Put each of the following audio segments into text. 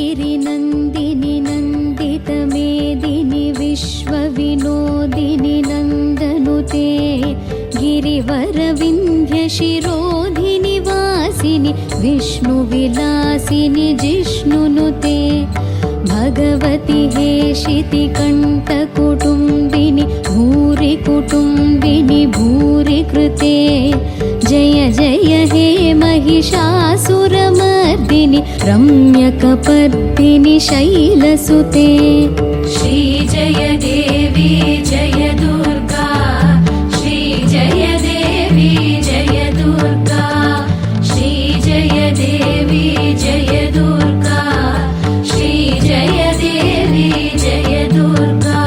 गिरिनन्दिनि नन्दितमेदिनि विश्वविनोदिनि नन्दनुते गिरिवरविन्ध्यशिरोधिनि वासिनि विष्णुविलासिनि जिष्णुनुते भगवति हेशितिकण्ठकुटुम्बिनि भूरि कुटुम्बिनि भूरि कृते जय जय हे महिषासुरमर्दिनि रम्यकपर्दिनि शैलसुते श्री जय देवी जय दुर्गा श्री जय देवी जय दुर्गा श्री जय देवी जय दुर्गा श्री जय देवी जय दुर्गा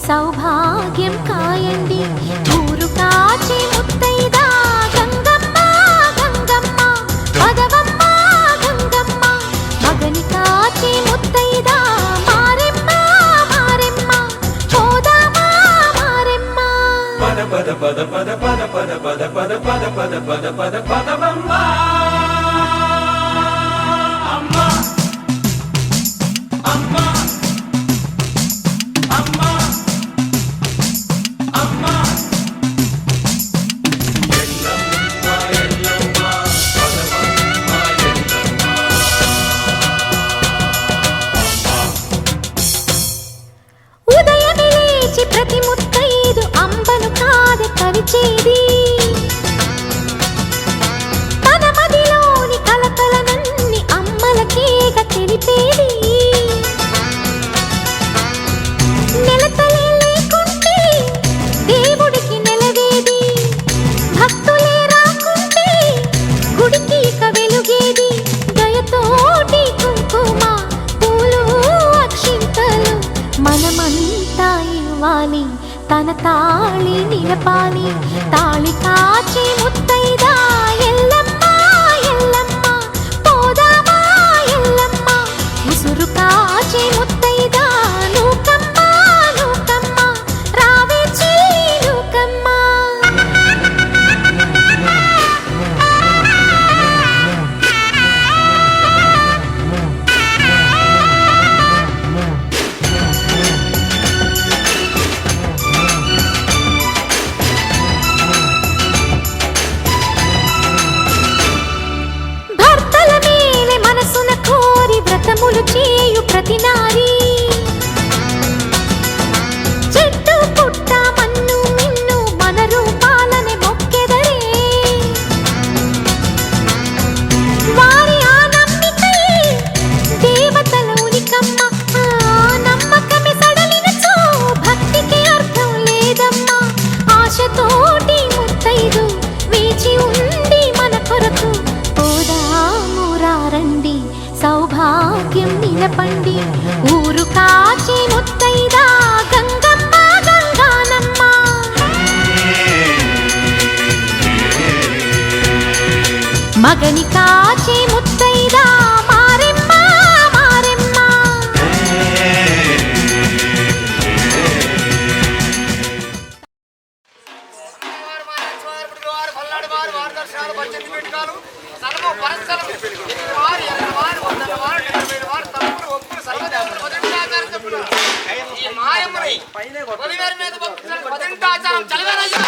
సౌభాగ్యం కాయండి ఊరు కాచి ముత్తైదా గంగమ్మ గంగమ్మ పదవమ్మ గంగమ్మ మగని కాచి ముత్తైదా మారెమ్మ మారెమ్మ పోదామా మారెమ్మ పద పద పద పద పద పద పద పద పద పద పద పద పదవమ్మ అమ్మ అమ్మ ప్రతి ముత్తైదు అంబను కాదే కవిచేది తన పుణ్యములు చేయు ప్రతి నారీ చెట్టు పుట్ట మన్ను మిన్ను మన రూపాలని మొక్కెదరే వారి ఆ నమ్మికై దేవతల ఉనికమ్మ నమ్మకమే సడలినచో భక్తికి అర్థం లేదమ్మా ఆశతోటి ముత్తైదు వేచి ఉంది మన కొరకు పోదామురారండి సౌభాగ్యం నిలపండి ఊరు కాచి ముత్తైదా గంగమ్మ గంగానమ్మ మగని కాచి ముత్తైదా మారెమ్మ మారెమ్మ ఈ మాయమ్మని పొలిమేర మీద పదింటాచారం చలవేనయ్యా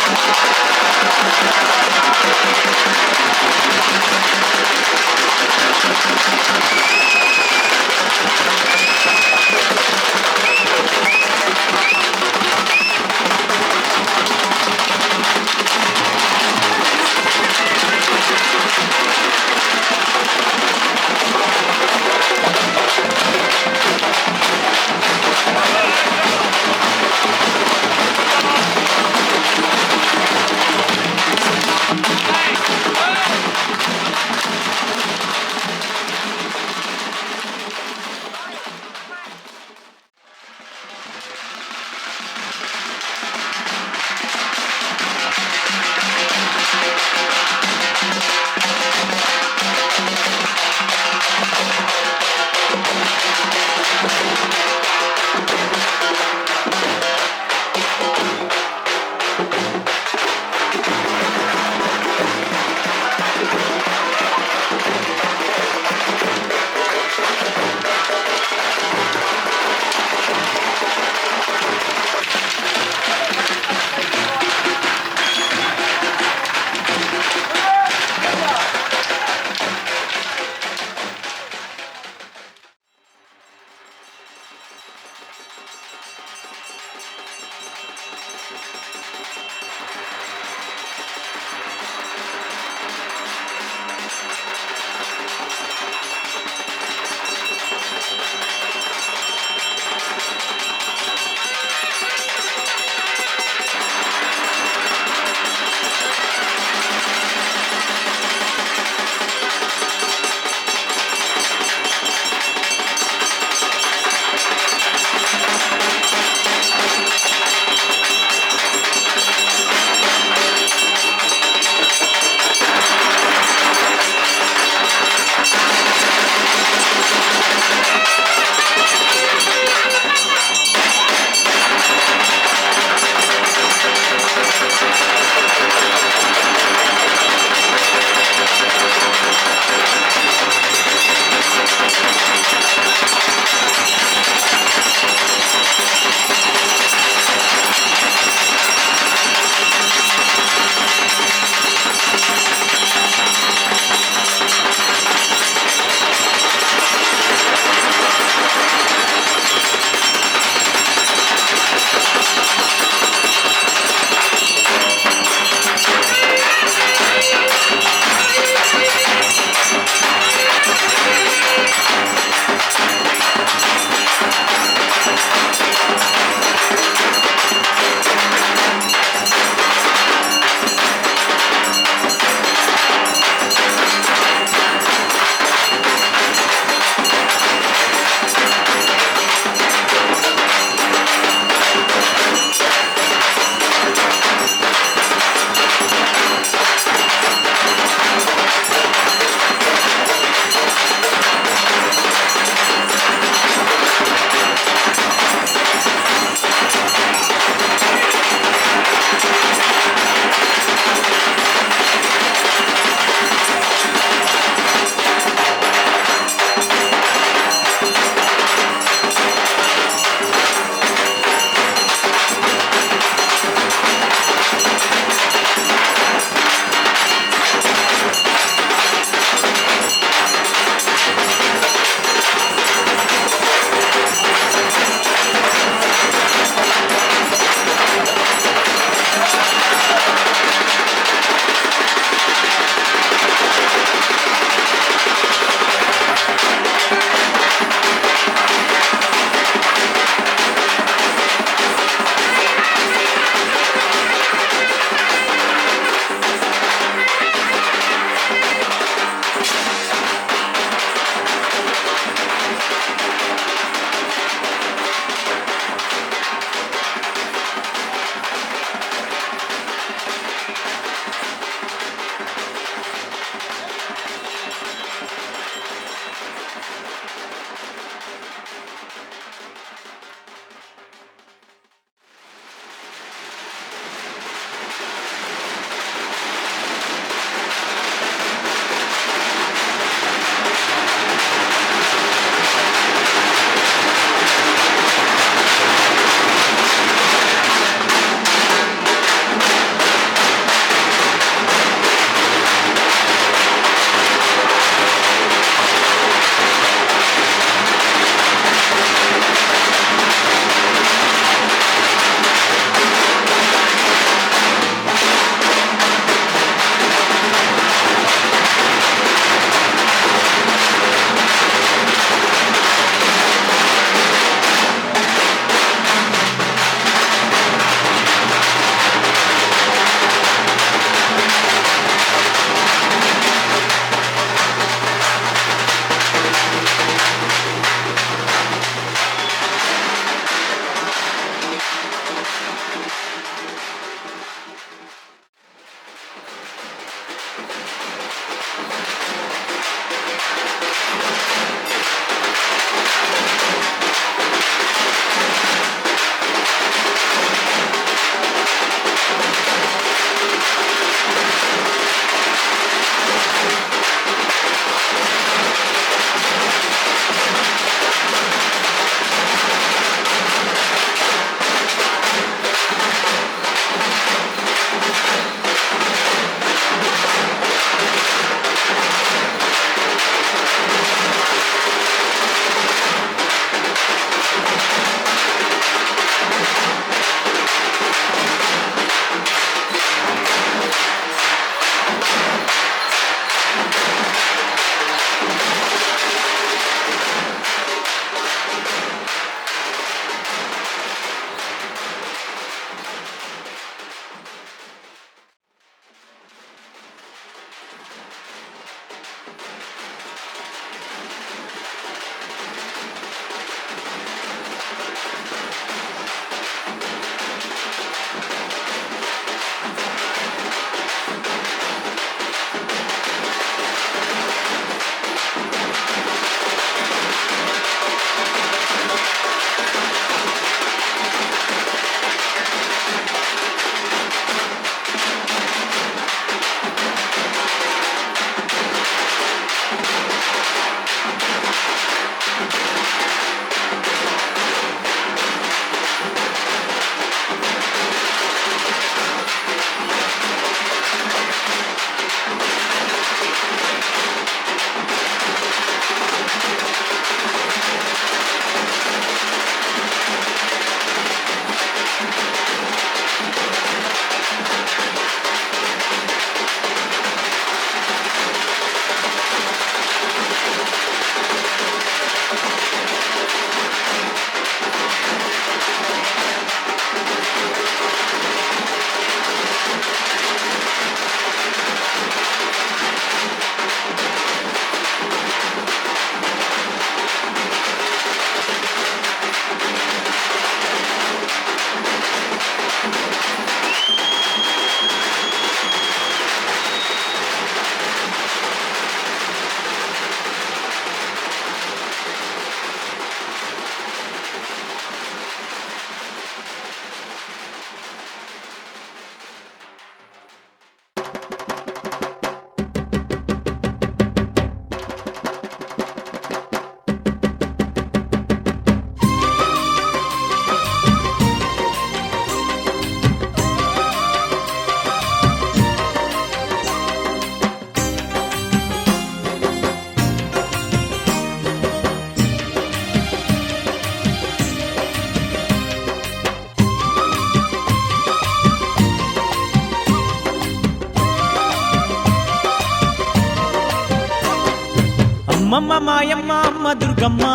అమ్మమ్మ మాయమ్మ అమ్మ దుర్గమ్మ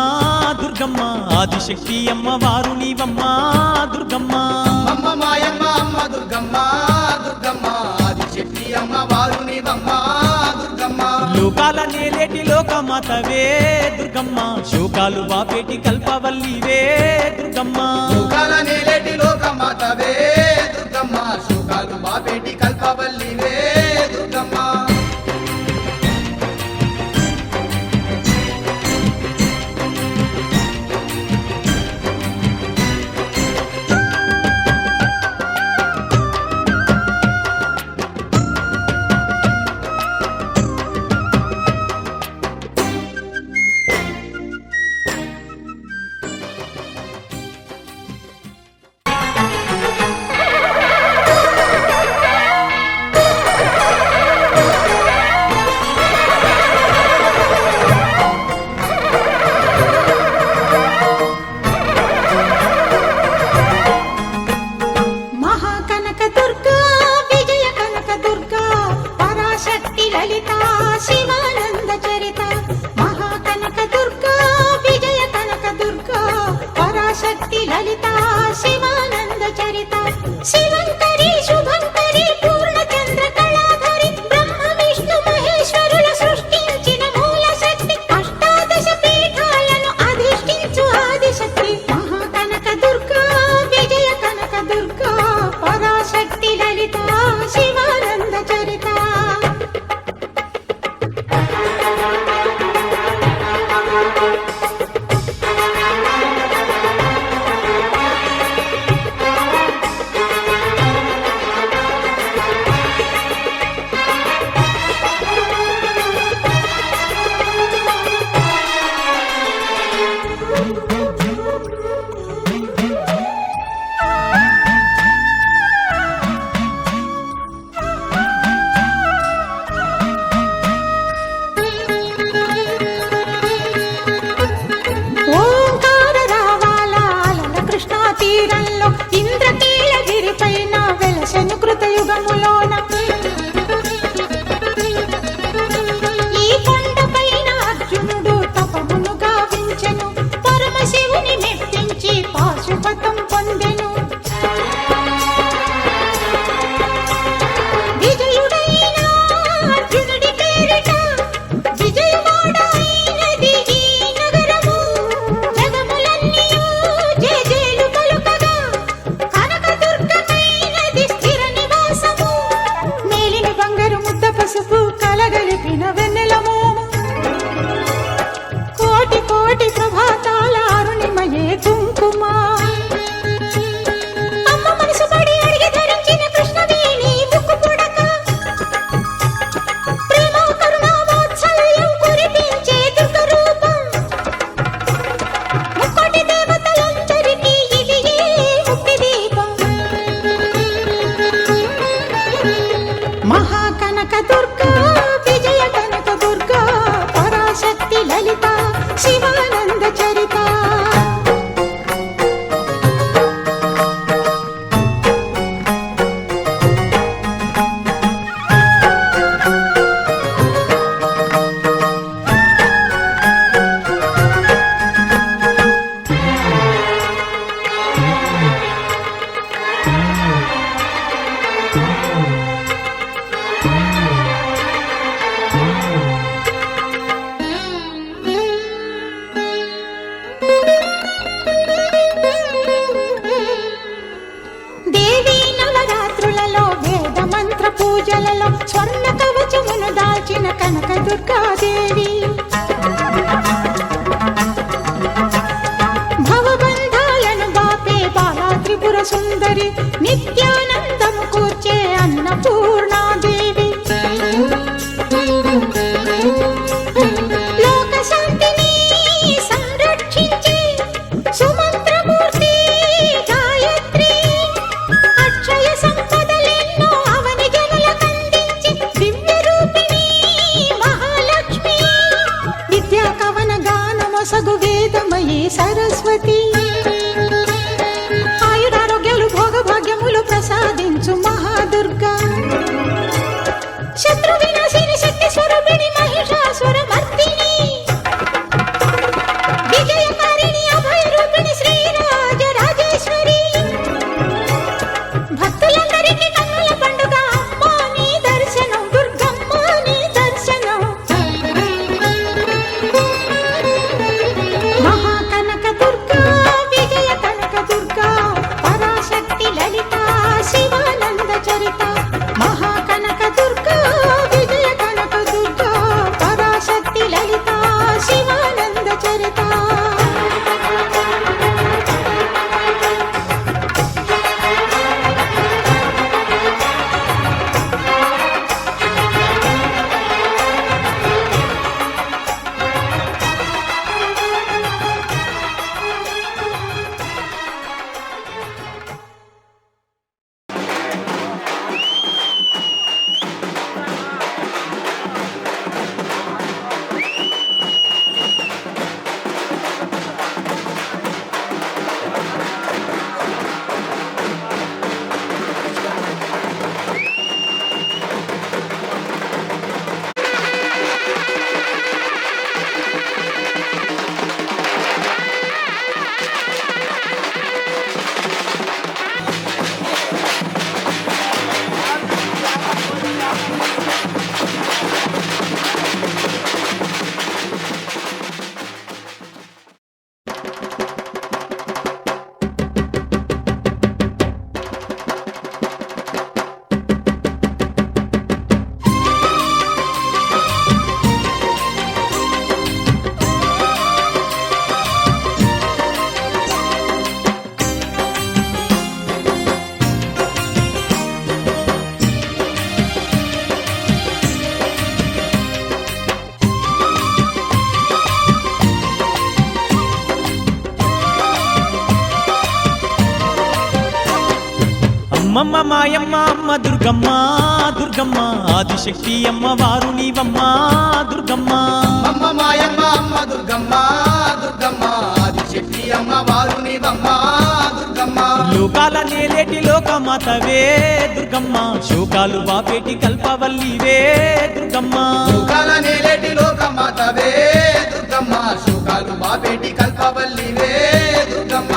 దుర్గమ్మ ఆదిశక్తి అమ్మ వారు నీవమ్మ దుర్గమ్మ అమ్మ మాయమ్మ అమ్మ దుర్గమ్మ దుర్గమ్మ ఆదిశక్తి అమ్మ వారు నీవమ్మ దుర్గమ్మ లోకాల నేలేటి లోకమాతవే దుర్గమ్మ శోకాలు బాపేటి కల్పవల్లివే దుర్గమ్మ లోకాల నేలేటి లోకమాతవే దుర్గమ్మ శోకాలు బాపేటి కల్పవల్లివే దుర్గమ్మ స్వర్ణ కవచమును దాల్చిన కనక దుర్గాదేవి భవబంధాలను బాపే బాలా త్రిపుర సుందరి నిత్యానందము కూర్చే అన్నపూర్ణాదేవి లోక శాంతిని సంరక్షించే సుమంత్రమూర్తి గాయత్రి అక్షయ సంపదలెన్నో అవని జనులకందించి దివ్య రూపిణి మహాలక్ష్మి విద్యా కవన గానమొసగు వేదమయీ సరస్వతి ఆయురారోగ్యాలు భోగభాగ్యములు ప్రసాదించు మహాదుర్గా శత్రు వినాశిని శక్తి స్వరూపిణి మహిషాసుర మర్దిని అమ్మమ్మ మాయమ్మ అమ్మ దుర్గమ్మ దుర్గమ్మ ఆదిశక్తి అమ్మ వారు నీవమ్మ దుర్గమ్మ అమ్మ మాయమ్మ అమ్మ దుర్గమ్మ దుర్గమ్మ ఆదిశక్తి అమ్మ వారు నీవమ్మ దుర్గమ్మ లోకాల నేలేటి లోకమాతవే దుర్గమ్మ శోకాలు బాపేటి కల్పవల్లివే దుర్గమ్మ శోకాల నేలేటి లోకమాతవే దుర్గమ్మ శోకాలు బాపేటి కల్పవల్లివే దుర్గమ్మ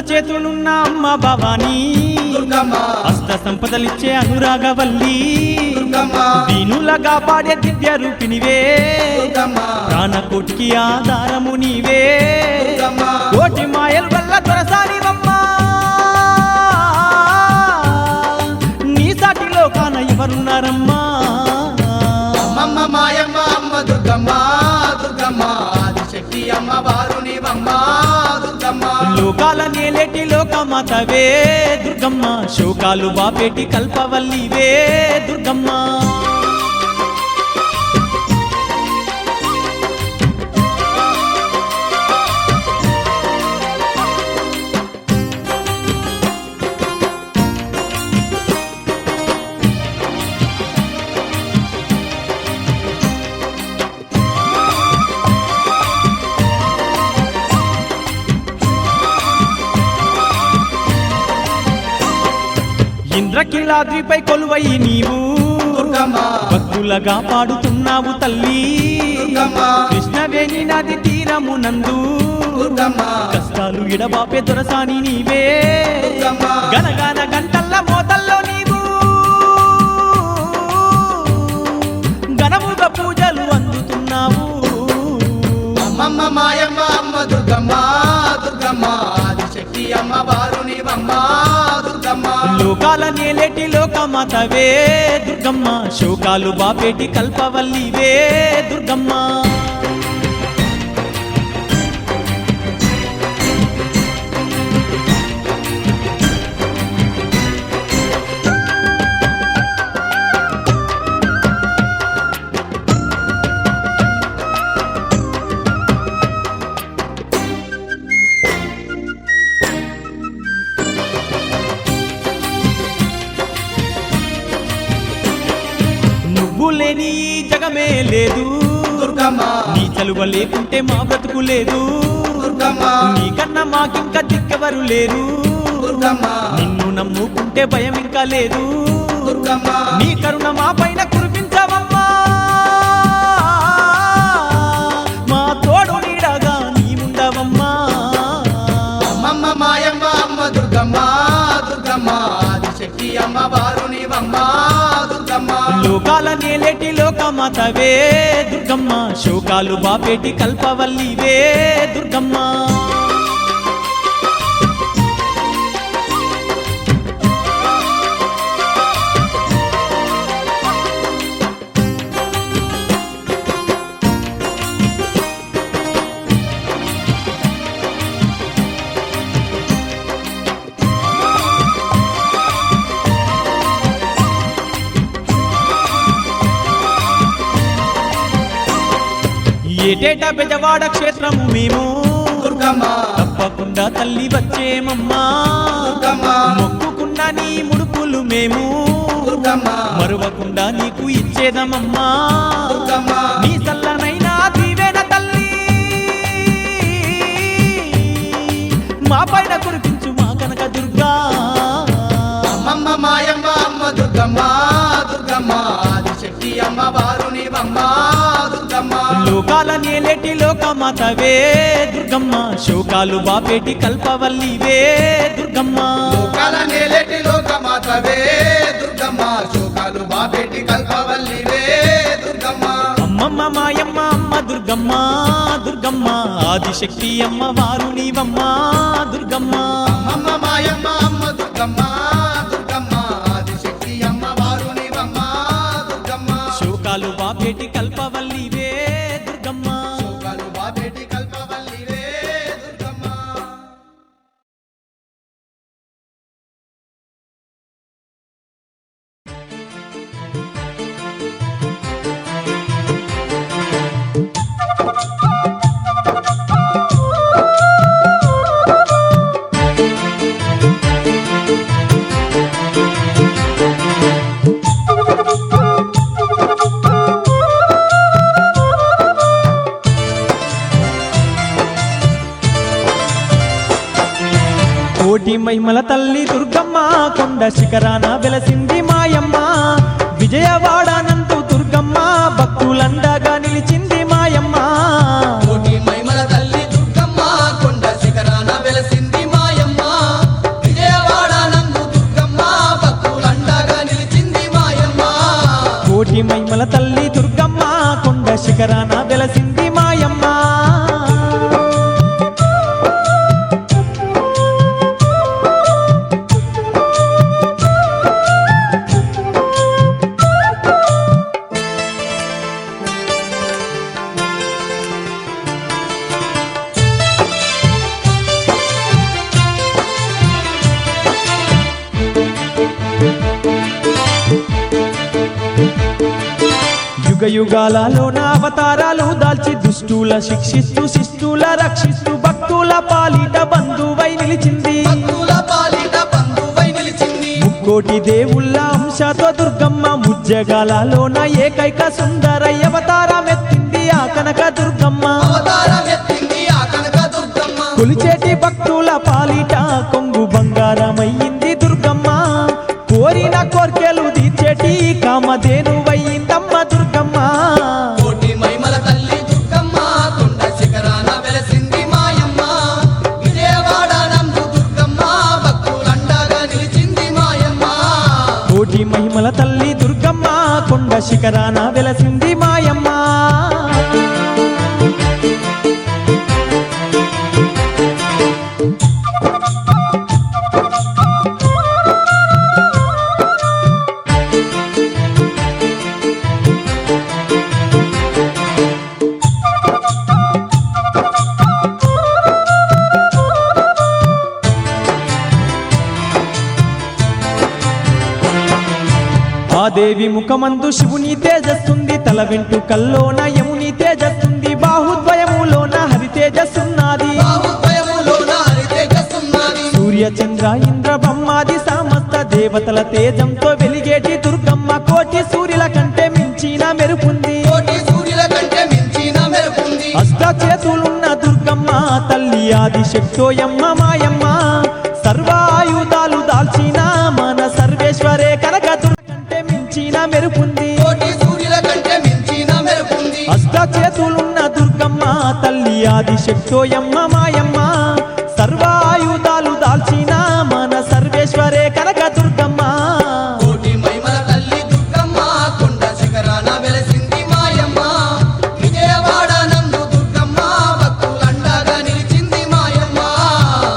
చేతులున్న అమ్మ భవానీ దుర్గమ్మ అష్ట సంపదలిచ్చే అనురాగవల్లి దుర్గమ్మ దీనులగా పాడే దివ్య రూపినివే దుర్గమ్మ ప్రాణకోటికి ఆధారము నీవే దుర్గమ్మ కోటి మాయల వల్ల దొరసానివమ్మ నీ సాటిలో కాన ఎవరున్నారమ్మా అమ్మమ్మ మాయమ్మ అమ్మ దుర్గమ్మ దుర్గమ్మ ఆదిశక్తి అమ్మ వారు నీవమ్మ దుర్గమ్మ లోకాల నేలేటి లోకమాతవే దుర్గమ్మ శోకాలు బాపేటి కల్పవల్లివే దుర్గమ్మ ఇంద్రకీలాద్రిపై కొలువై నీవు దుర్గమ్మ భక్తులగా పాడుతున్నావు తల్లి దుర్గమ్మ కృష్ణవేణి నది తీరమునందు దుర్గమ్మ కష్టాలు ఎడబాపే దొరసాని నీవే దుర్గమ్మ గనగాన గంటల్ల మోతల్లో నీవు ఘనముగా పూజలు అందుతున్నావు అమ్మమ్మ మాయమ్మ అమ్మ దుర్గమ్మ దుర్గమ్మ ఆదిశక్తి అమ్మ వారు నీవమ్మ దుర్గమ్మ లోకాల నేలేటి లోకమాతవే దుర్గమ్మ శోకాలు బాపేటి కల్పవల్లివే దుర్గమ్మ నువ్వు లేని ఈ జగమే లేదు దుర్గమ్మ నీ చలువ లేకుంటే మా బ్రతుకు లేదు దుర్గమ్మ నీకన్నా మాకింకా దిక్కెవరు లేరు దుర్గమ్మ నిన్ను నమ్ముకుంటే భయం ఇంకా లేదు దుర్గమ్మ నీ కరుణ మా పైన కురిపించవమ్మా మా తోడు నీడగా నీవుండవమ్మా అమ్మమ్మ మాయమ్మ అమ్మ దుర్గమ్మ దుర్గమ్మ ఆదిశక్తి అమ్మ వారు నీవమ్మ దుర్గమ్మ లోకాల నేలేటి లోకమాతవే దుర్గమ్మ శోకాలు బాపేటి కల్పవల్లివే దుర్గమ్మ ఏటేటా బెజవాడ క్షేత్రము మేము దుర్గమ్మ తప్పకుండా తల్లి వచ్చేమమ్మా దుర్గమ్మ మొక్కుకున్న నీ ముడుపులు మేము దుర్గమ్మ మరువకుండా నీకు ఇచ్చేదమమ్మా దుర్గమ్మ నీ చల్లనైనా దీవెన తల్లి మా పైన కురిపించు మా కనక దుర్గా అమ్మమ్మ మాయమ్మ అమ్మ దుర్గమ్మ దుర్గమ్మ ఆదిశక్తి అమ్మ వారు నీవమ్మ దుర్గమ్మ లోకాల నేలేటి లోకమాతవే దుర్గమ్మ శోకాలు బాపేటి కల్పవల్లివే దుర్గమ్మ లోకాల నేలేటి లోకమాతవే దుర్గమ్మ శోకాలు బాపేటి కల్పవల్లివే దుర్గమ్మ అమ్మమ్మ మాయమ్మ అమ్మ దుర్గమ్మ దుర్గమ్మ ఆదిశక్తి అమ్మ వారు నీవమ్మ దుర్గమ్మ అమ్మమ్మ మాయమ్మ అమ్మ దుర్గమ్మ దుర్గమ్మ ఆదిశక్తి అమ్మ వారు నీవమ్మ దుర్గమ్మ కోటి మహిమల తల్లి దుర్గమ్మ కొండ శిఖరాన వెలసింది మాయమ్మ విజయవాడ నందు దుర్గమ్మ భక్తులండగా నిలిచింది మాయమ్మ కోటి మహిమల తల్లి దుర్గమ్మ కొండ శిఖరాన వెలసింది మాయమ్మ విజయవాడ నందు దుర్గమ్మ భక్తులండగా నిలిచింది మాయమ్మ కోటి మహిమల తల్లి దుర్గమ్మ కొండ శిఖరాన వెలసింది మాయమ్మ యుగ యుగాలలోన అవతారాలు దాల్చి దుష్టుల శిక్షిస్తూ శిష్టుల రక్షిస్తూ భక్తుల పాలిట బంధువై నిలిచింది భక్తుల పాలిట బంధువై నిలిచింది ముక్కోటి దేవుళ్ళ అంశతో దుర్గమ్మ ముజ్జగాలలోన ఏకైక సుందరయ్య అవతారమెత్తింది ఆ కనక దుర్గమ్మ అవతారం ఎత్తింది ఆ కనక దుర్గమ్మ కొలిచేటి భక్తుల పాలిట కొంగు బంగారమయ్యింది దుర్గమ్మ కోరిన కోర్కెలు తీర్చేటి కామధేనువయ్యిందమ్మ దుర్గమ్మ కోటి మహిమల తల్లి దుర్గమ్మ కొండ శిఖరాన వెలసింది మాయమ్మ విజయవాడ నందు దుర్గమ్మ భక్తులండగా నిలిచింది మాయమ్మ కోటి మహిమల తల్లి దుర్గమ్మ కొండ శిఖరాన వెలసింది మాయమ్మ ఆ దేవి ముఖమందు శివుని తేజస్సుంది తల వెంట్రుకల్లోన యముని తేజస్సుంది బాహుద్వయములోన హరి తేజస్సున్నది బాహుద్వయములోన హరి తేజస్సున్నది సూర్య చంద్ర ఇంద్ర బ్రహ్మాది సమస్త దేవతల తేజంతో వెలిగేటి దుర్గమ్మ కోటి సూర్యుల కంటే మించిన మెరుపుంది కోటి సూర్యుల కంటే మించిన మెరుపుంది అష్ట చేతులున్న దుర్గమ్మ తల్లి ఆది శక్తోయమ్మ మాయమ్మ సర్వాయుధాలు దాల్చిన మన సర్వేశ్వరే కనక దుర్గ కంటే మించిన మెరుపుంది కోటి సూర్యుల కంటే మించిన మెరుపుంది అష్ట చేతులున్న దుర్గమ్మ తల్లి ఆది శక్తోయమ్మ మాయమ్మ సర్వాయుధాలు దాల్చిన మన సర్వేశ్వరే కనక దుర్గమ్మ కోటి మహిమల తల్లి దుర్గమ్మ కొండ శిఖరాన వెలసింది మాయమ్మ విజయవాడ నందు దుర్గమ్మ భక్తులండగా నిలిచింది మాయమ్మ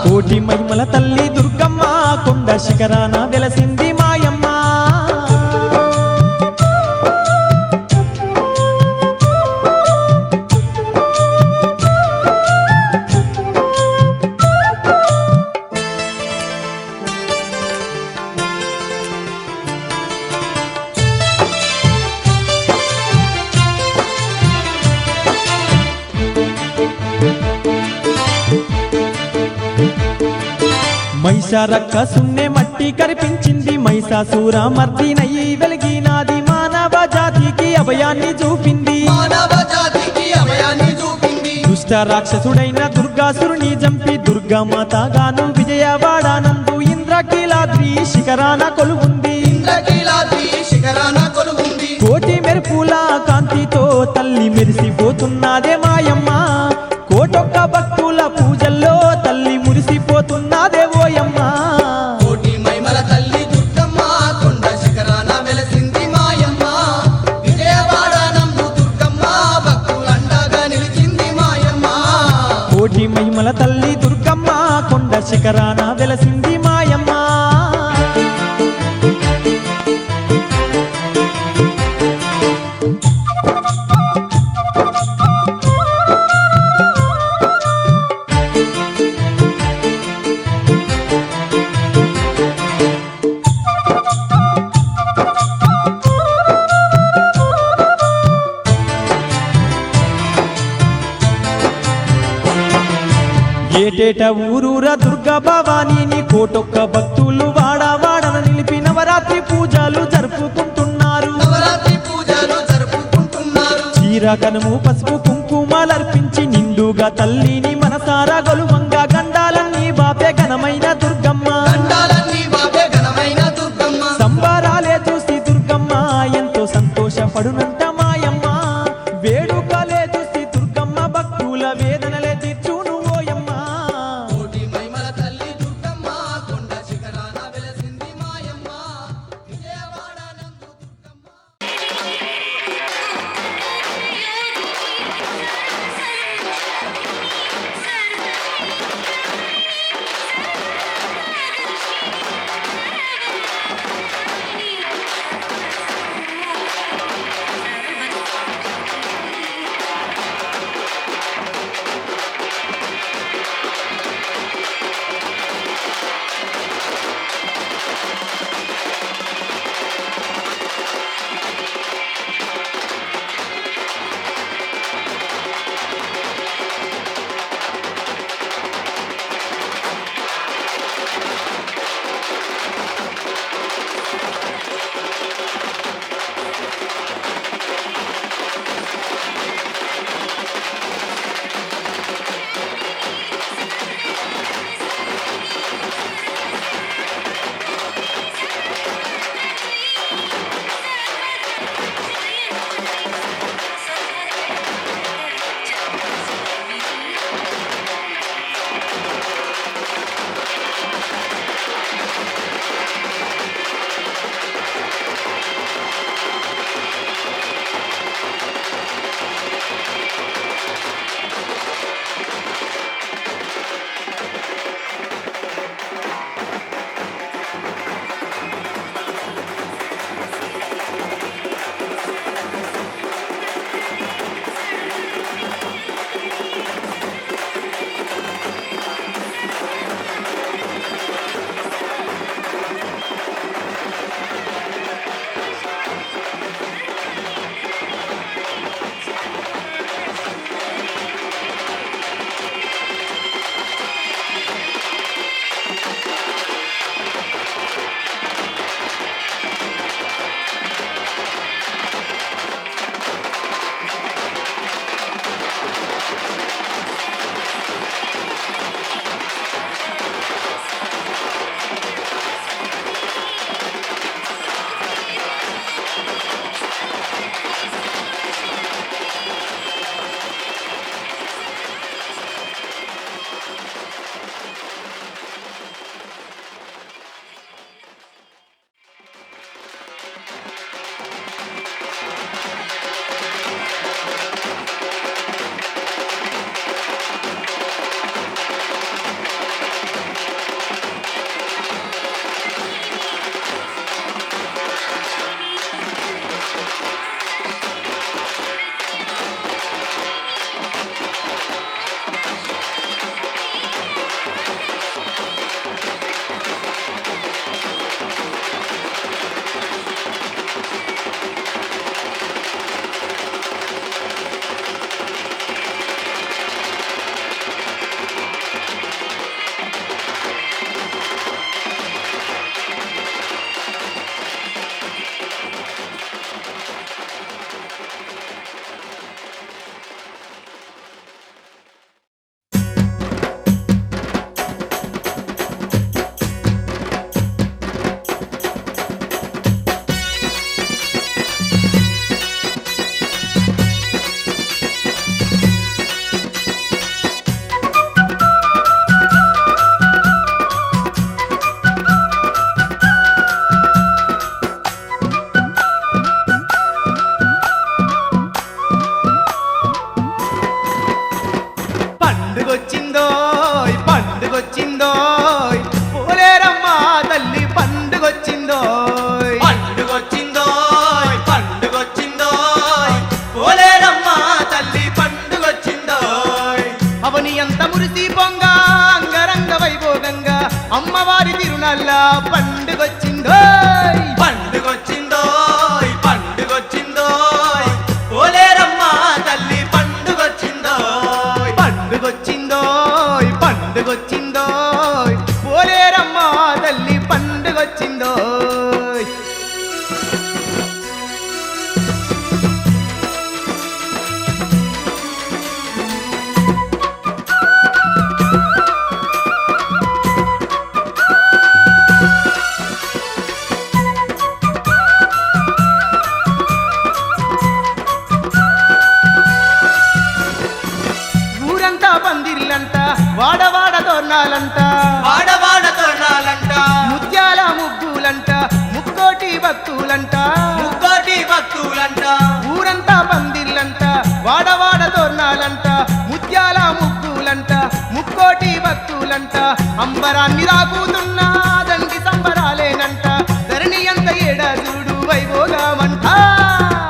కోటి మహిమల తల్లి దుర్గమ్మ కొండ శిఖరాన వెలసింది మాయమ్మ మహిషారక్క సున్నే మట్టి కరిపించింది మహిషాసుర మర్దినయ్యి వెలిగినాది మానవ జాతికి అభయాన్ని చూపింది మానవ జాతికి అభయాన్ని చూపింది దుష్ట రాక్షసుడైన దుర్గాసురుని చంపి దుర్గామాతగాను విజయవాడ నందు ఇంద్రకీలాద్రి శిఖరాన కొలువుంది ఇంద్రకీలాద్రి శిఖరాన కొలువుంది కోటి మెరుపుల కాంతితో తల్లి మెరిసిపోతున్నదే మాయమ్మ కోటొక్క భక్తుల పూజల్లో తల్లి మురిసిపోతున్నదే ఓయమ్మ కోటి మహిమల తల్లి దుర్గమ్మ కొండ శిఖరాన వెలసింది మాయమ్మ విజయవాడ నందు దుర్గమ్మ భక్తులండగా నిలిచింది మాయమ్మ కోటి మహిమల తల్లి దుర్గమ్మ కొండ శిఖరాన వెలసింది మాయమ్మ ఏటేట ఊరూర దుర్గా భవానీని కోటొక్క భక్తులు వాడవాడన నిలిపి నవరాత్రి పూజలు జరుపుకుంటున్నారు నవరాత్రి పూజలు జరుపుకుంటున్నారు చీర కనుము పసుపు కుంకుమలర్పించి నిండుగా తల్లిని మనసారా గొలువంగా గండాలన్నీ బాపే ఘనమైన దుర్గమ్మ తిరునాళ్ళ పండుగొచ్చిందోయ్ పండుగొచ్చిందోయ్ పండుగొచ్చిందోయ్ పోలేరమ్మ తల్లి పండుగొచ్చిందోయ్ పండుగొచ్చిందోయ్ పండుగొచ్చిందోయ్ పోలేరమ్మ తల్లి పండుగొచ్చిందోయ్ ఊరంతా పందిర్లంట వాడవాడ తోరణాలంట వాడవాడ తోరణాలంట ముత్యాల ముగ్గులంట ముక్కోటి భక్తులంట ముక్కోటి భక్తులంట ఊరంతా పందిర్లంట వాడవాడ తోరణాలంట ముత్యాల ముగ్గులంట ముక్కోటి భక్తులంట అంబరాన్ని రాకుతున్నా దండి సంబరాలేనంట ధరణి అంత ఏడా చూడు వైభోగమంట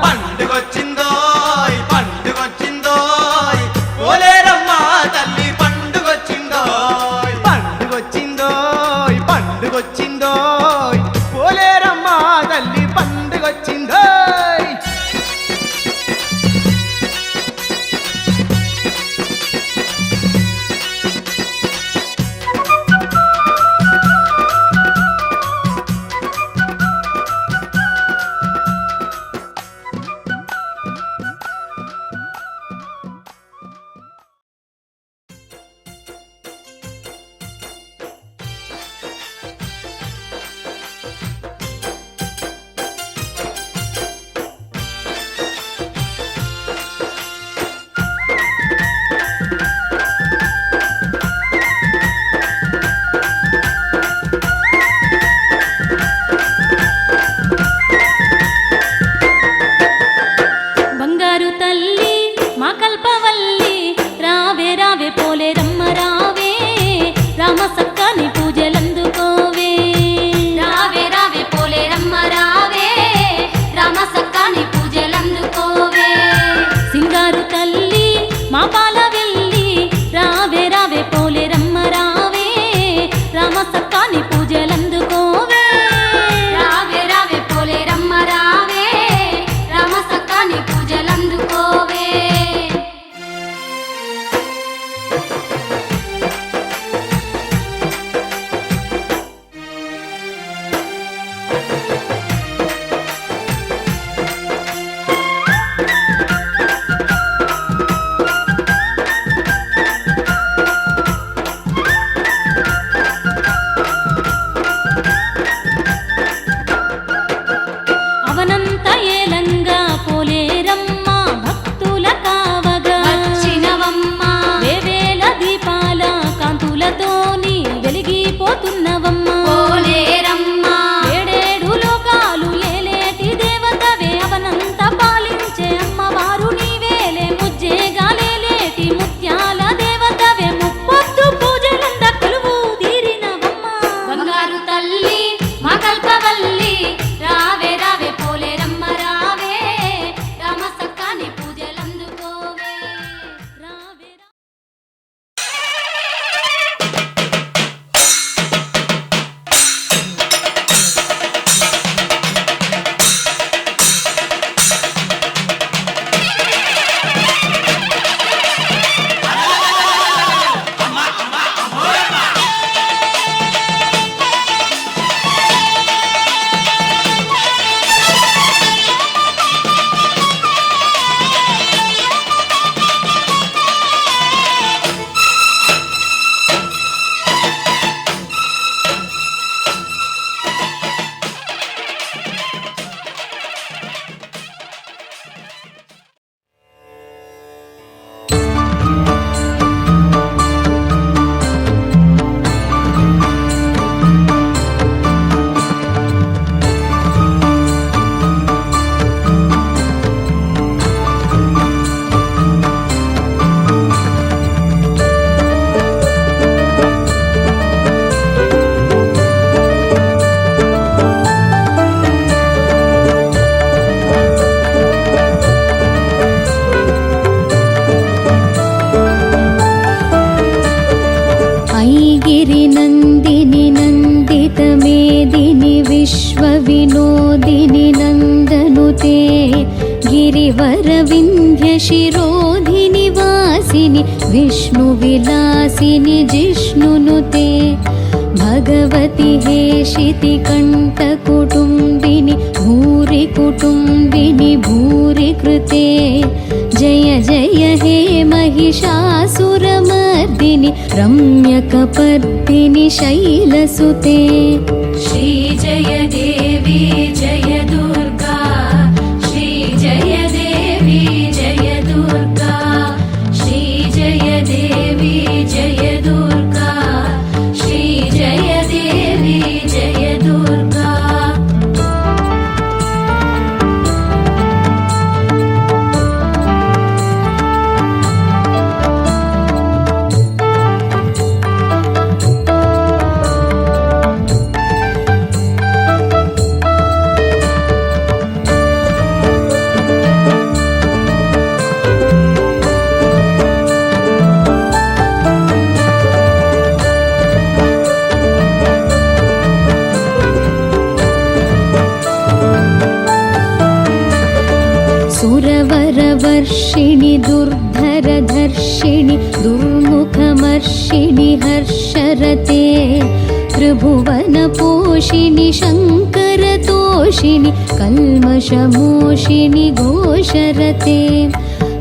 పండుగొచ్చిందోయ్ పండుగొచ్చిందోయ్ పోలేరమ్మ తల్లి పండుగొచ్చిందోయ్ పండుగొచ్చిందోయ్ పండుగొచ్చిందోయ్ పోలేరమ్మ తల్లి పండుగొచ్చిందోయ్ బంగారు తల్లి మా కల్పవల్లి రావే రావే పోలేరమ్మ రావే రామ సక్కని పూజలందుకోవే రావే రావే పోలేరమ్మ రావే రామ సక్కని పూజలందుకోవే సింగారు తల్లి మా పాలవెల్లి రావే రావే పోలేరమ్మ రావే రామ సక్కని పూజలందుకోవే రావే రావే పోలేరమ్మ రావే రామ సక్కని పూజలందుకోవే అవనంత ఏలంగా పోలేరమ్మ భక్తుల కావగా వచ్చినవమ్మ వేవేల దీపాల కాంతులతోని వెలిగిపోతున్నవమ్మ పోలేరమ్మ ఏడేడు లోకాలు ఏలేటి దేవతవే అవనంత పాలించే అమ్మవారు నీవేలే ముజ్జేగాలేటి ముత్యాల దేవతవే ముప్పొద్దు పూజలంద కొలువు తీరినవమ్మ బంగారు తల్లి మా కల్పవల్లి రావే రావే పోలేరమ్మ రావే రామ సక్కని పూజలందుకోవే రావే गिरिनन्दिनि नन्दित विनोदिनि नन्दनुते गिरिवरविन्ध्यशिरोधिनि वासिनि विष्णुविलासिनि जिष्णुनुते भगवति हेशितिकण्ठकुटुम्बिनि भूरि कुटुम्बिनि भूरि कृते जय जय हे महिषासुरमर्दिनि रम्यकपर्दिनि शैलसुते श्री जय देवी जय दुर्गा श्री जय देवी जय दुर्गा श्री जय देवी जय दुर्गा श्री जय देवी जय दुर्गा सुरवरवर्षिणि दुर्धरधर्षिणि दुर्मुखमर्षिणि हर्षरते त्रिभुवनपोषिणि शङ्करतोषिणि कल्मषमोषिणि घोषरते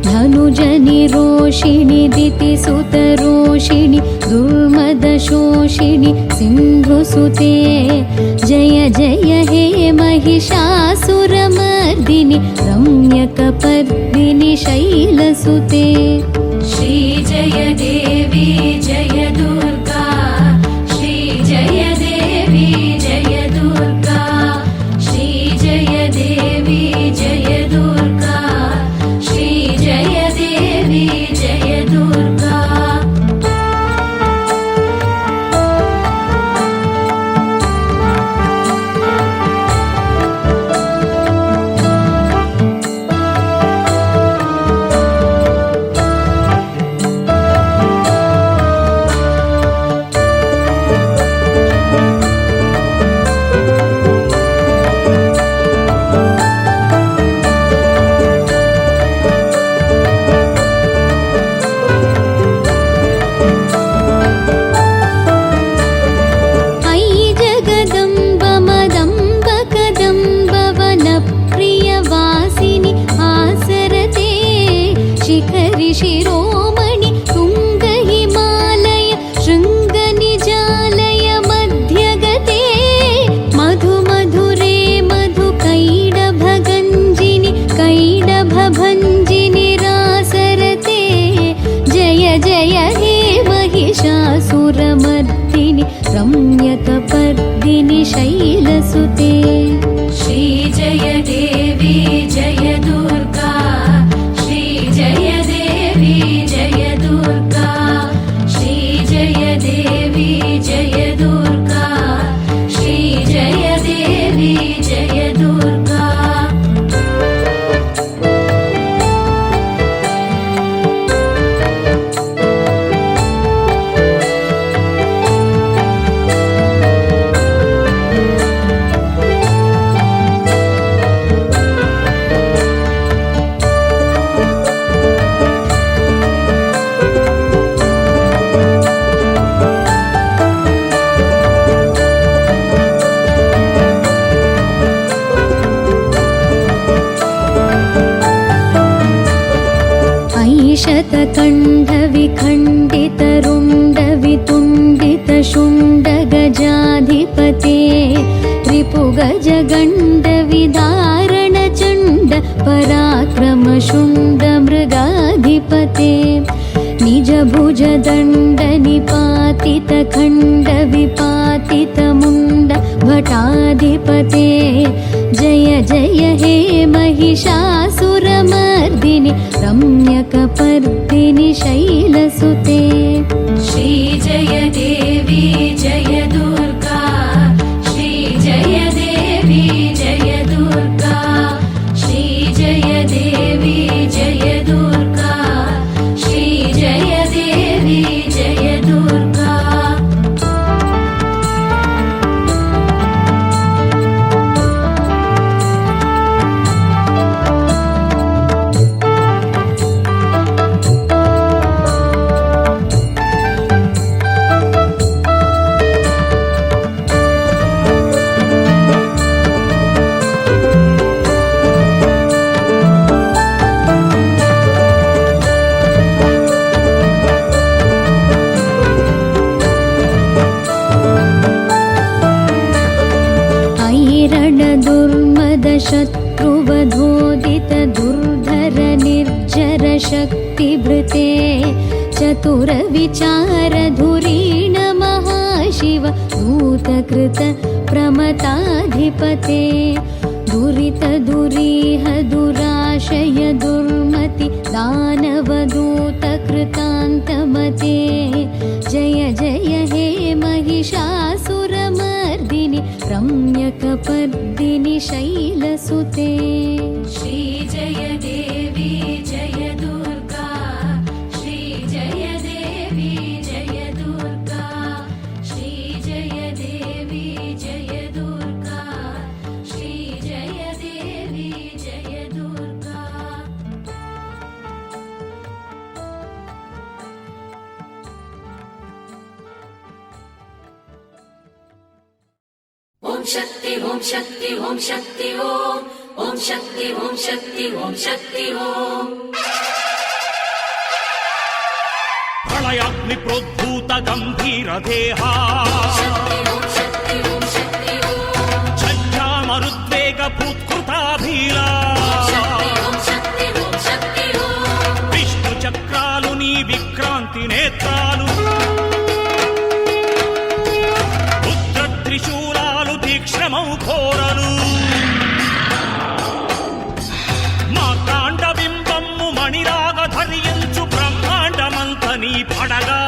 धनुजनिरोषिणि दितिसुतरोषिणि दुर्मदशोषिणि सिन्धुसुते जय जय हे महिषासुरमर्दिनि रम्यकपर्दिनि शैलसुते श्री जय देवी जय दुर्गा श्री जय देवी जय दुर्गा श्री जय देवी जय दुर्गा श्री जय देवी जय दुर्गा शिरोमणि तुंग हिमालय शृंग निजालय मध्यगते मधु मधुरे मधु कैडभगंजिनि कैडभभंजिनि रासरते जय जय हे महिषासुरमर्दिनि रम्यकपर्दिनि शैलसुते श्री जय देवी जय दुर्गा जय देवी जय दुर्गा श्री जय देवी जय दुर्गा श्री जय देवी जय दुर्गा शतकण्ठविखण्डितरुण्डवितुण्डितशुण्डगजाधिपते रिपुगजगण्डविदारणचण्ड पराक्रमशुण्डमृगाधिपते निजभुजदण्डनिपातितखण्डविपातितमुण्ड भटाधिपते जय जय हे महिषासुरमर्दिनि रम्यकपर्दिनि शैलसुते श्री जय देवी जय दुर्गा श्री जय देवी जय दुर्गा श्री जय देवी जय दुर्गा श्री जय देवी जय दुर्गा दुर्धरशक्तिभृते चतुरविचारधुरीण महाशिव भूतकृत प्रमताधिपते दुरितदुरीह दुराशय दुर्मति दानवदूतकृतान्तमते जय जय हे महिषासुरमर्दिनि रम्यकपर्दिनि शैलसुते श्री जय देवी जय दुर्गा श्री जय देवी जय दुर्गा श्री जय देवी जय दुर्गा श्री जय देवी जय दुर्गा ओम शक्ति ओम शक्ति ओम शक्ति ओम ओम शक्ति ओम शक्ति ओम शक्ति ओम प्रलयाग्नि प्रोद्भूत गंभीर देहा शक्ति ओम शक्ति ओम शक्ति ओम छज्जा मरुद्वेग भूत्कृताभीला शक्ति ओम शक्ति ओम शक्ति ओम विष्णु चक्रालु नी विक्रांति नेत्रालु रुद्र त्रिशूलालु तीक्ष्णमौ ఘోరలు మా కాండ బింబమ్ము మణిరాగ ధరించు బ్రహ్మాండమంత నీ పడగా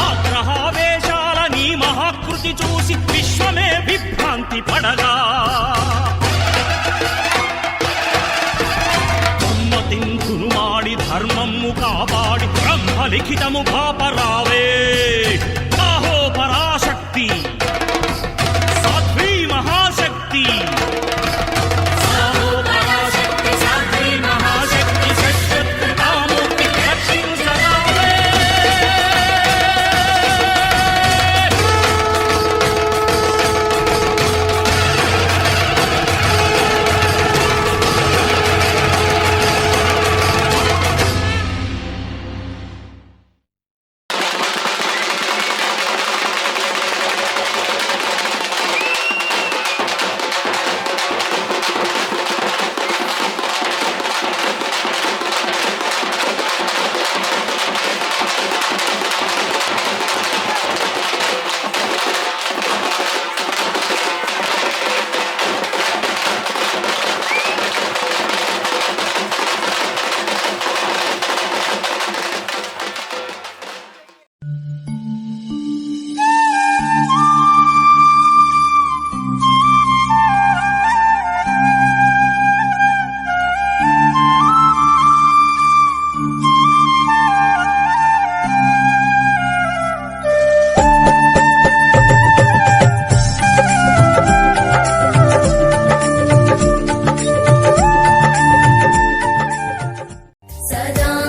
ఆగ్రహావేశాల నీ మహాకృతి చూసి విశ్వమే విభ్రాంతి పడగా ఉమ్మతింకును మాడి ధర్మము కాపాడి బ్రహ్మలిఖితము భాపరావే ఆహో పరాశక్తి సాధ్వీ మహాశక్తి ఆహో పరాశక్తి సాధ్వీ మహాశక్తి సత్యత్రికామూర్తి రక్షించరావే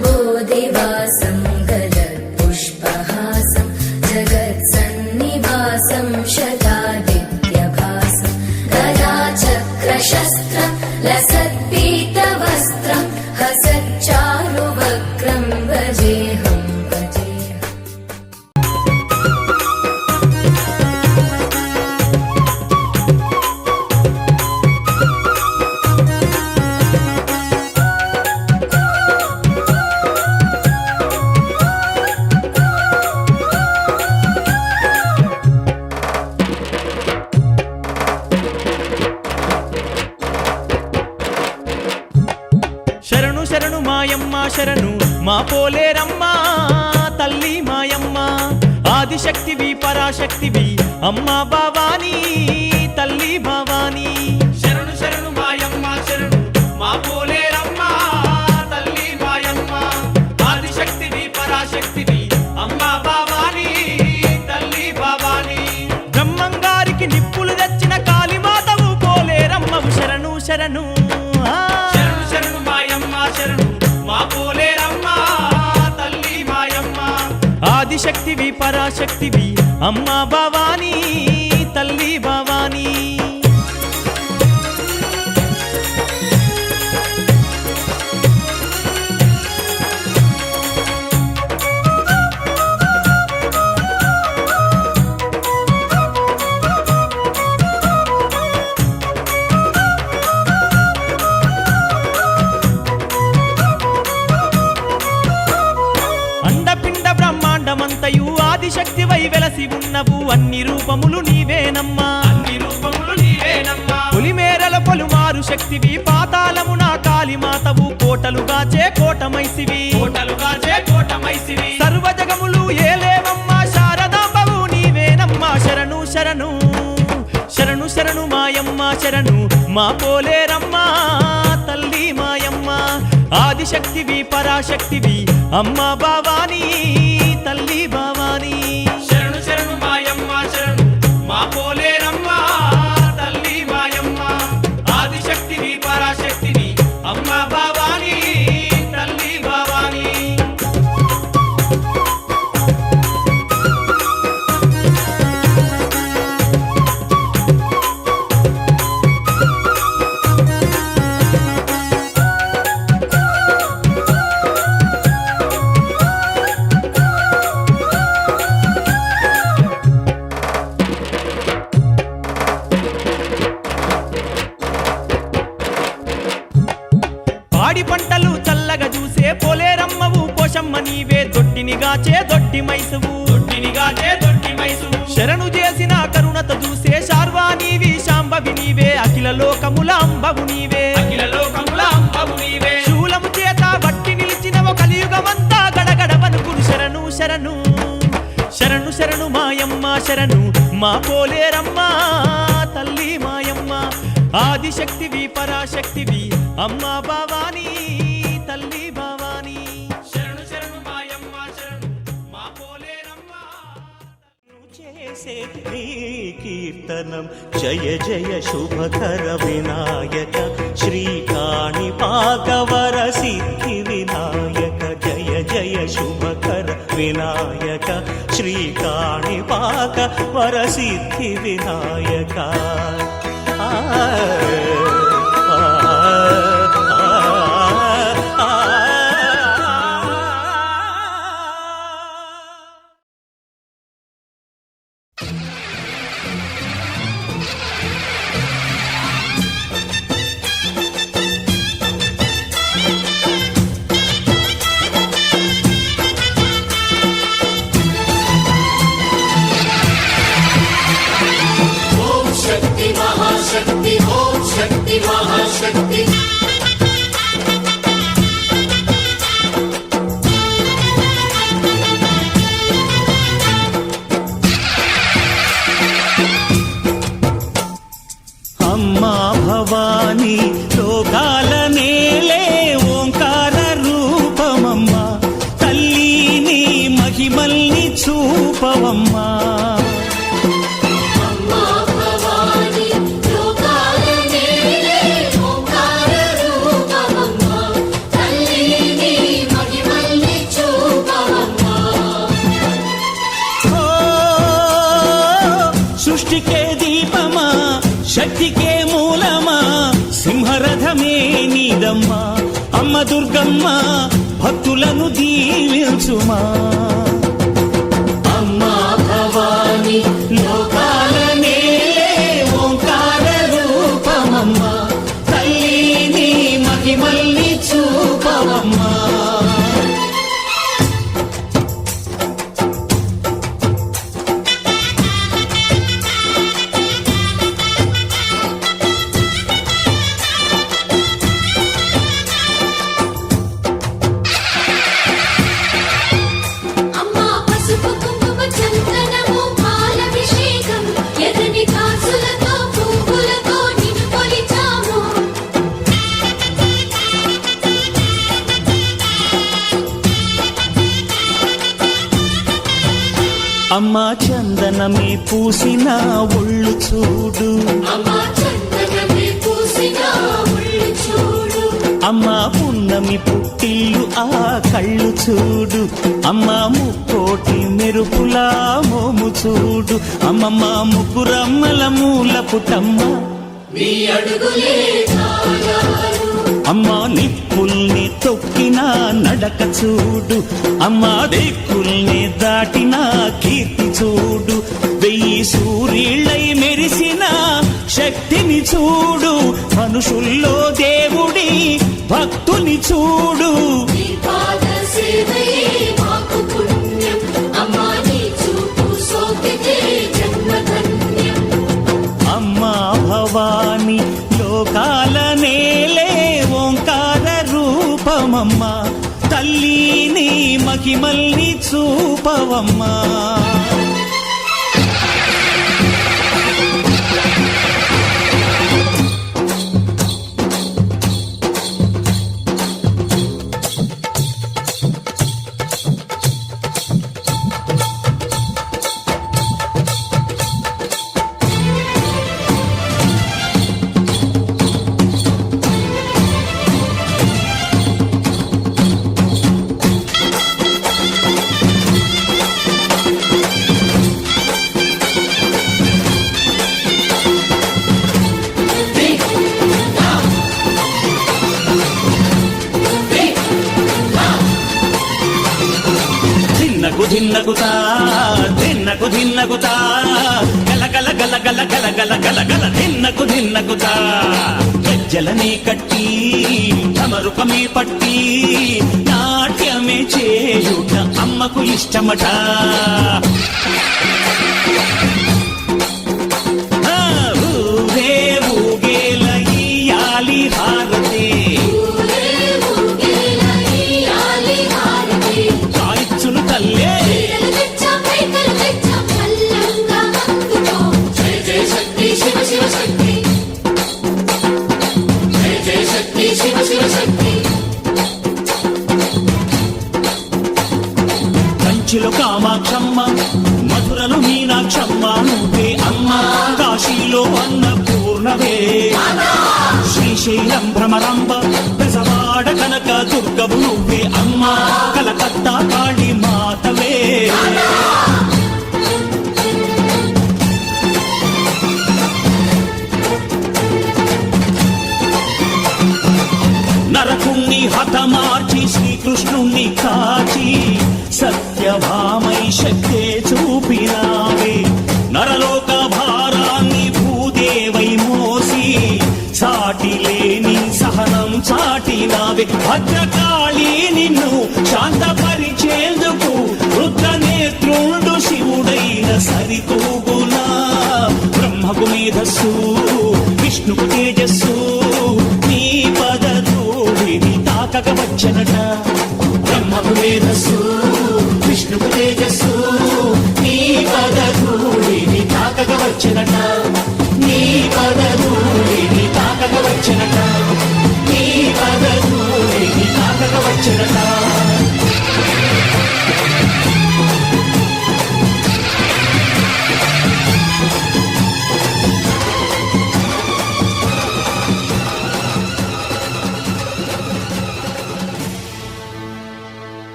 सदाम्बोधिवासं गदत्पुष्पहासं जगत्सन्निवासं शतादित्यभासं गदाचक्रशस्त्रं लसत्पीतवस्त्रं हसच्चारुवक्त्रं भजेऽहं भजेऽहम् శరణు శరణు మాయమ్మ శరణు మా పోలేరమ్మ తల్లి మాయమ్మ ఆదిశక్తివి పరాశక్తివి అమ్మ భవానీ తల్లి భవానీ శరణు శరణు మాయమ్మ శరణు మా పోలేరమ్మ తల్లి మాయమ్మ ఆదిశక్తివి పరాశక్తివి అమ్మ భవానీ తల్లి భవానీ బ్రహ్మంగారికి నిప్పులు తెచ్చిన కాళీమాతవు పోలేరమ్మవు శరణు శరణు శరణు శరణు మాయమ్మ శరణు మా పోలేరమ్మ తల్లి మాయమ్మ ఆదిశక్తివి పరాశక్తివి అమ్మ భవానీ తల్లి భవానీ ఆదిశక్తివై వెలసి ఉన్నవు అన్ని రూపములు నీవేనమ్మా పులిమేరల పొలుమారు శక్తివి పాతాళమున కాళీమాతవు కోటలుగాచే కోటమైసివి సర్వజగములు ఏలేవమ్మా శారదాంబవు నీవేనమ్మా శరణు శరణు శరణు శరణు మాయమ్మ శరణు మా పోలేరమ్మా తల్లి మాయమ్మ ఆదిశక్తివి పరాశక్తివి అమ్మా భవానీ తల్లి భవానీ శరణు శరణు మాయమ్మ శరణు మా పోలేరమ్మా తల్లి మాయమ్మ ఆదిశక్తివి పరాశక్తివి అమ్మా భవానీ తల్లి భవానీ పాడి పంటలు చల్లగా చూసే పోలేరమ్మవు పోషమ్మ నీవే దొట్టినిగాచే దొట్టి మైసువు శరణు చేసిన కరుణత చూసే శార్వా నీవి శాంభవి నీవే అఖిల లోకముల అంబవు నీవే శూలము చేత బట్టి నిలిచినవ కలియుగమంతా గడగడ వనుకుడు శరణు శరణు శరణు శరణు మాయమ్మ శరణు మా పోలేరమ్మా తల్లి మాయమ్మ ఆదిశక్తివి పరాశక్తివి అమ్మా భవానీ తల్లి భవానీ శరణు శరణు మాయమ్మ శరణు మా పోలేరమ్మా చేసే నీ కీర్తనం జయ జయ శుభకర వినాయక శ్రీకాణి పాకవర సిద్ధి వినాయక జయ జయ శుభకర వినాయక శ్రీకాణి పాకవర సిద్ధి వినాయక అమ్మా భవానీ లోకాల నేలే ఓంకార రూపమమ్మా తల్లిని మహిమల్ని చూపవమ్మా సృష్టికే దీపమా శక్తికే మూలమా సింహరథమే నీదమ్మా అమ్మ దుర్గమ్మ భక్తులను దీవించుమా అమ్మా భవానీ లోకాల నేలే ఓంకార రూపమమ్మా తల్లిని మహిమల్ని చూపవమ్మా అమ్మా చందనమే పూసిన ఒళ్ళు చూడు అమ్మా పున్నమి పుట్టిల్లు ఆ కళ్ళు చూడు అమ్మా ముక్కోటి మెరుపులా మోము చూడు అమ్మమ్మ ముగ్గురమ్మల మూల పుటమ్మ అమ్మా నిప్పుల్ని తొక్కిన నడక చూడు అమ్మా దిక్కుల్ని దాటిన కీర్తి చూడు 1000 సూర్యులై మెరిసిన శక్తిని చూడు మనుషుల్లో దేవుడి భక్తుని చూడు మహిమల్ని చూపవమ్మా ధిన్నగుతా ధిన్నగుతా గల గల గల గల గల గల గల గల ధిన్నగుతా గజ్జలనే కట్టి తమరుపమే పట్టి నాట్యమే చేయుట అమ్మకు ఇష్టమట ఊరే ఊగేల ఇయ్యాలి హారతి కాయిచ్చును తల్లే కంచిలో కామాక్షమ్మ మధురలో మీనాక్షమ్మ నువ్వే అమ్మ కాశీలో అన్నపూర్ణవే శ్రీశైలం భ్రమరాంబ బెజవాడ కనక దుర్గవు నువ్వే అమ్మ కలకత్తా కాళీ మాతవే నరకుణ్ణి హతమార్చి శ్రీకృష్ణుణ్ణి కాచి సత్యభామై శక్తే చూపినావే నరలోక భారాన్ని భూదేవై మోసి సాటి లేని సహనం చాటినావే భద్రకాళి నిన్ను శాంతపరిచేందుకు రుద్రనేత్రుండు శివుడైన సరితూగునా బ్రహ్మకు మేధస్సు విష్ణుకు తేజస్సు నీ పదధూళిని తాకక వచ్చనట బ్రహ్మకు మేధస్సు విష్ణుకు తేజస్సు నీ పదధూళిని తాకక వచ్చనట నీ పదధూళిని తాకక వచ్చనట నీ పదధూళిని తాకక వచ్చనట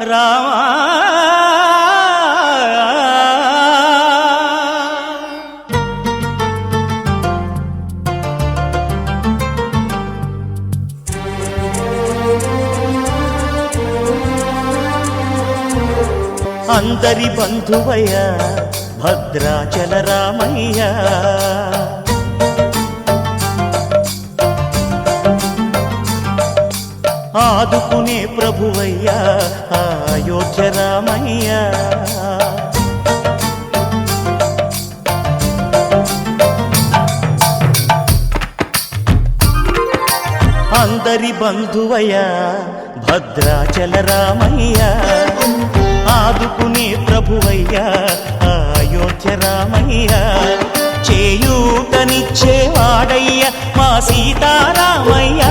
రామా అందరి బంధువయ్య భద్రాచల రామయ్య ఆదుకునే ప్రభువయ్యా అయోధ్య రామయ్య అందరి బంధువయ్యా భద్రాచల రామయ్య ఆదుకునే ప్రభువయ్యా అయోధ్య రామయ్య చేయూతనిచ్చేవాడయ్య మా సీతారామయ్య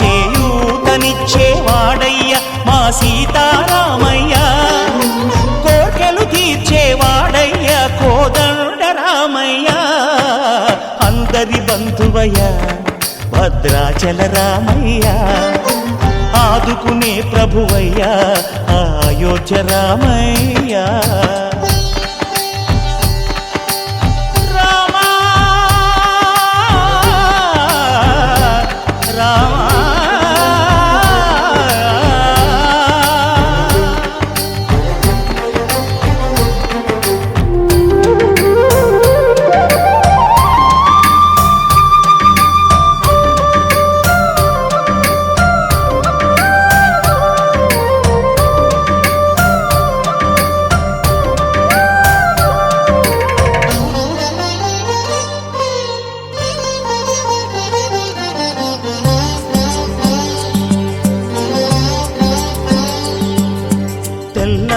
చేయూతనిచ్చేవాడయ్య మా సీతారామయ్య కోర్కెలు తీర్చేవాడయ్య కోదండ రామయ్య అందరి బంధువయ్య భద్రాచల రామయ్య ఆదుకునే ప్రభువయ్య అయోధ్య రామయ్య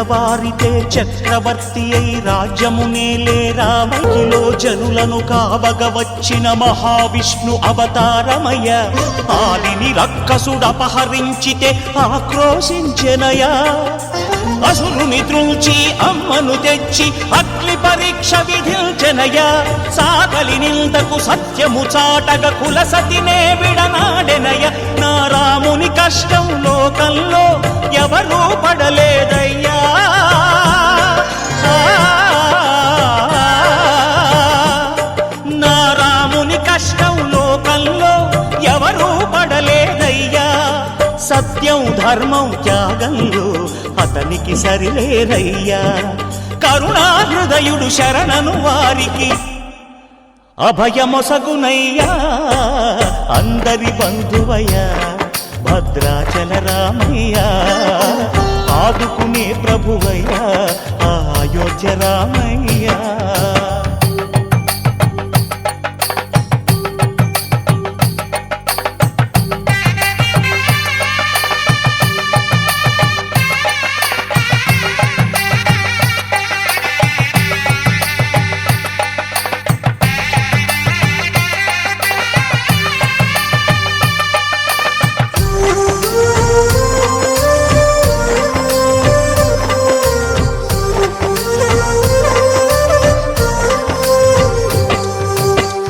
తెల్లవారితే చక్రవర్తి అయి రాజ్యమునేలే రామయ్యలో జనులను కావగ వచ్చిన మహావిష్ణు అవతారమయ్య ఆలిని రక్కసుడపహరించితే ఆక్రోశించెనయా అసురుని త్రుంచి అమ్మను తెచ్చి అగ్ని పరీక్ష విధించెనయా సాగలి నిందకు సత్యము చాటగ కులసతినే విడనాడెనయ నా రాముని కష్టం లోకంలో ఎవరూ పడలేదయ్యా నా రాముని కష్టం లోకంలో ఎవరూ పడలేదయ్యా సత్యం ధర్మం త్యాగంలో అతనికి సరిలేరయ్యా కరుణా హృదయుడు శరణను వారికి అభయమొసగునయ్యా అందరి బంధువయ్యా భద్రాచల రామయ్యా ఆదుకునే ప్రభువయ్యా అయోధ్య రామయ్యా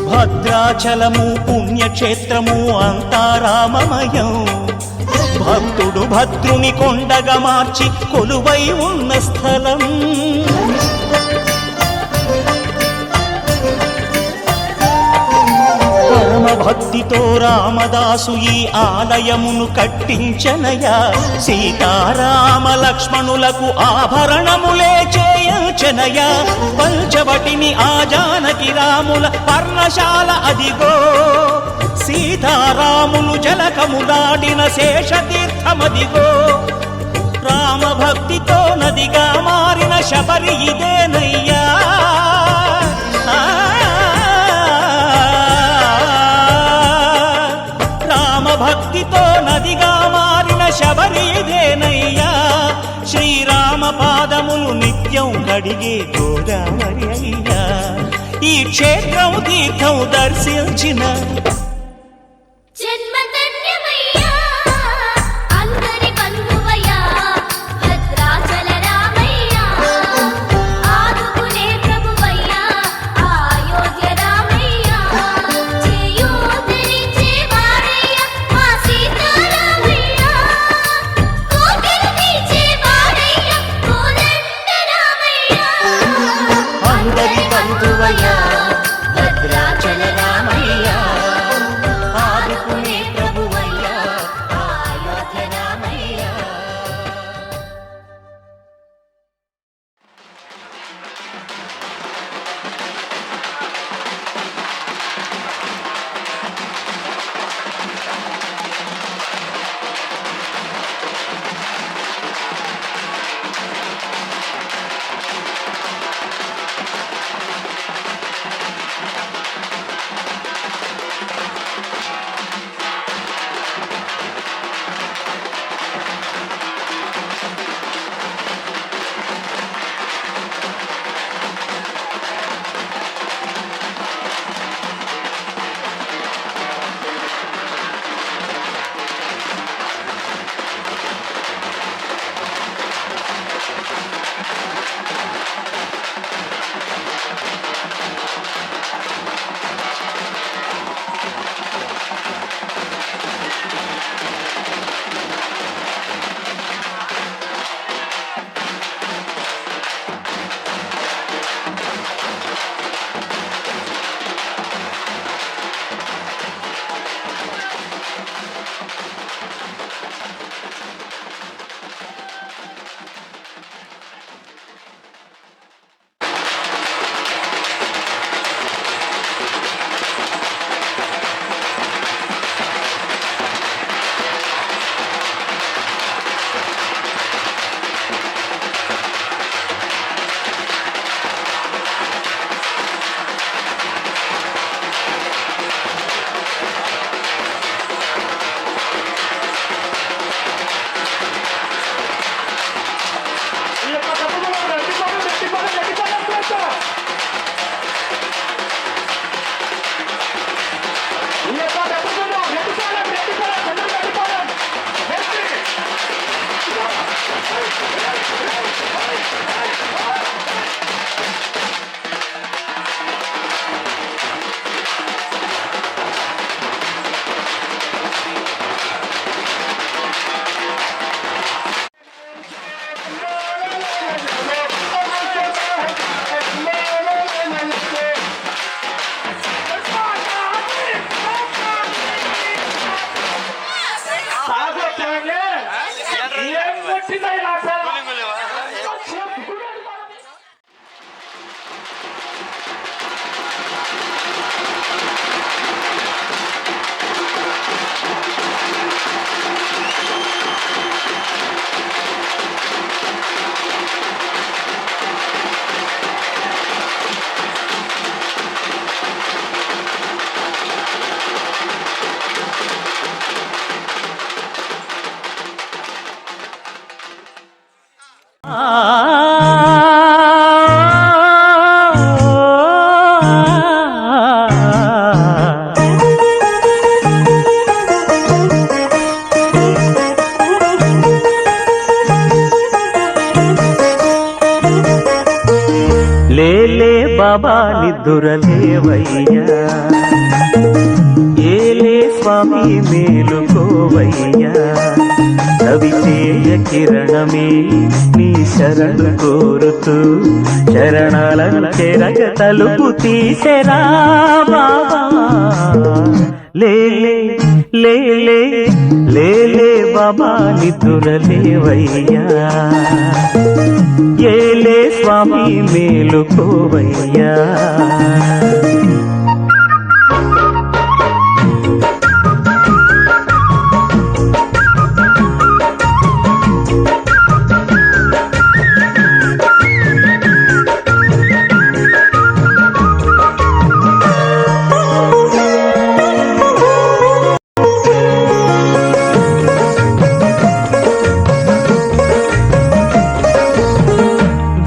భద్రాచలము పుణ్యక్షేత్రము అంతా రామమయం భక్తుడు భద్రుని కొండగా మార్చి కొలువై ఉన్న స్థలం పరమ భక్తితో రామదాసు ఈ ఆలయమును కట్టించనయా సీతారామ లక్ష్మణులకు ఆభరణములే చేయించనయా పంచవటిని ఆ జానకి రాముల పర్ణశాల అదిగో సీతారాములు జలకములాడిన శేషతీర్థమదిగో రామ భక్తితో నదిగా మారిన శబరి ఇదేనయ్యా భక్తితో నదిగా మారిన శబరి ఇదేనయ్యా శ్రీరామ పాదములు నిత్యం కడిగే గోదావరి అయ్యా ఈ క్షేత్రం తీర్థం దర్శించిన జన్మధన్యమయ్యా అందరి బంధువయ్యా భద్రాచల రామయ్యా ఆదుకునే ప్రభువయ్యా అయోధ్య రామయ్యా చేయూతనిచ్చే వాడయ్యా మా సీతారామయ్యా కోకిలు తీర్చే వాడయ్యా కోదండ రామయ్యా అందరి బంధువయ్యా భద్రాచల రామయ్యా లేలే బాబా నిద్దురలేవయ్యా, ఏలే స్వామి మేలుకోవయ్యా, రవితేజ కిరణమే నీ శరణు కోరుతూ చరణాలను చెరగ తలుపు తీసెరా బాబా. లేలే లేలే లేలే బాబా నిద్దురలేవయ్యా, ఏలే స్వామి మేలుకోవయ్యా.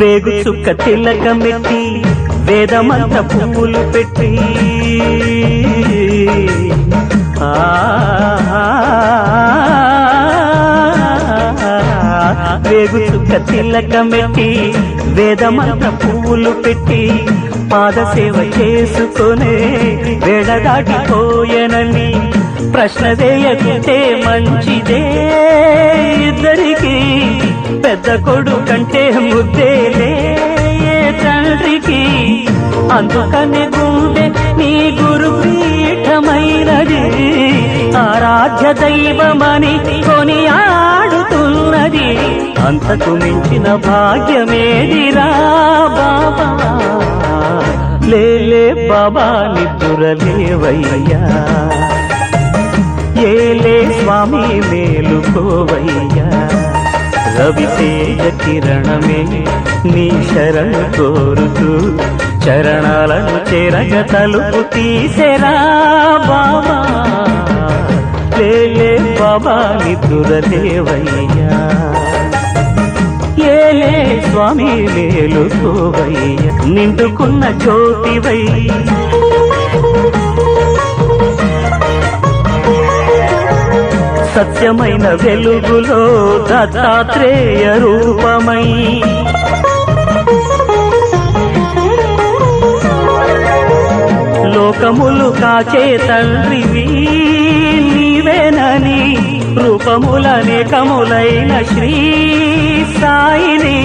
వేగు చుక్క తిలకమెట్టి వేదమంత పువ్వులు పెట్టి వేగు చుక్క తిలకమెట్టి వేదమంత పువ్వులు పెట్టి పాదసేవ చేసుకునే వేడ దాటిపోయనని ప్రశ్న వేయకుంటే మంచిదే, ఇద్దరికి పెద్ద కొడుకంటే ముద్దేలే తండ్రికి. అందుకనే గుండె నీ గురు పీఠమైనది, ఆరాధ్య దైవమని కొని ఆడుతున్నది. అంతకు మించిన భాగ్యమేదిరా బాబా. లేలే బాబా నిద్దురలేవయ్యా, ఏలే స్వామి మేలుకోవయ్యా, రవితేజ కిరణమే నీ శరణు కోరుతూ చరణాలను చెరగ తలుపు తీసెరా బాబా. లేలే బాబా నిద్దురలేవయ్యా, ఏలే స్వామి మేలుకోవయ్యా. నిండుకున్న జ్యోతివై సత్యమైన వెలుగులో దత్తాత్రేయ రూపమై లోకములు కాచే తండ్రివి నీవేనని రూపములనేకములైన శ్రీ సాయిని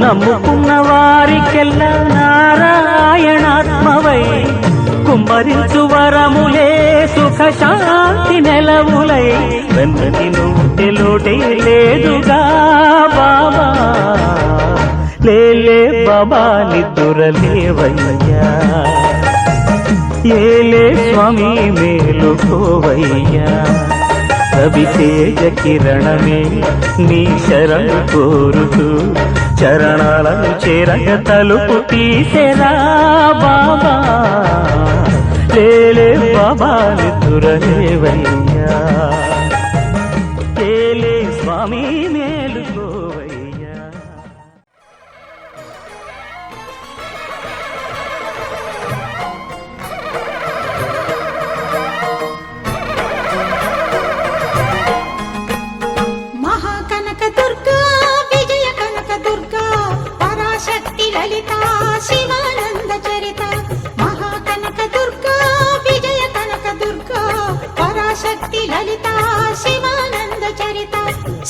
నమ్ముకున్న వారికెల్లా నారాయణాత్మవై కుమ్మరించు వరములే సుఖ శాంతి నెలవులై వెన్నటి నుండి లోటే లేదుగా బాబా. లేలే బాబా నిద్దురలేవయ్యా, ఏలే స్వామి మేలుకోవయ్యా, రవితేజ కిరణమే నీ శరణు కోరుతూ చరణాలను చేరగ తలుపు తీసెరా బాబా. లేలే బాబా నిద్దురలేవయ్యా, ఏలే స్వామి మేలుకోవయ్యా. మహాకనక దుర్గా విజయ కనక దుర్గా పరాశక్తి లలిత శివానంద చరిత. మహాకనక దుర్గా విజయ కనక దుర్గా పరాశక్తి లలిత శివానంద చరిత.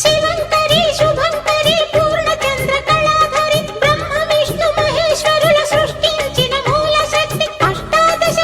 శివంకరి శుభంకరి పూర్ణచంద్ర కళాధరి బ్రహ్మ విష్ణు మహేశ్వరుల సృష్టించిన మూల శక్తి. అష్టాదశ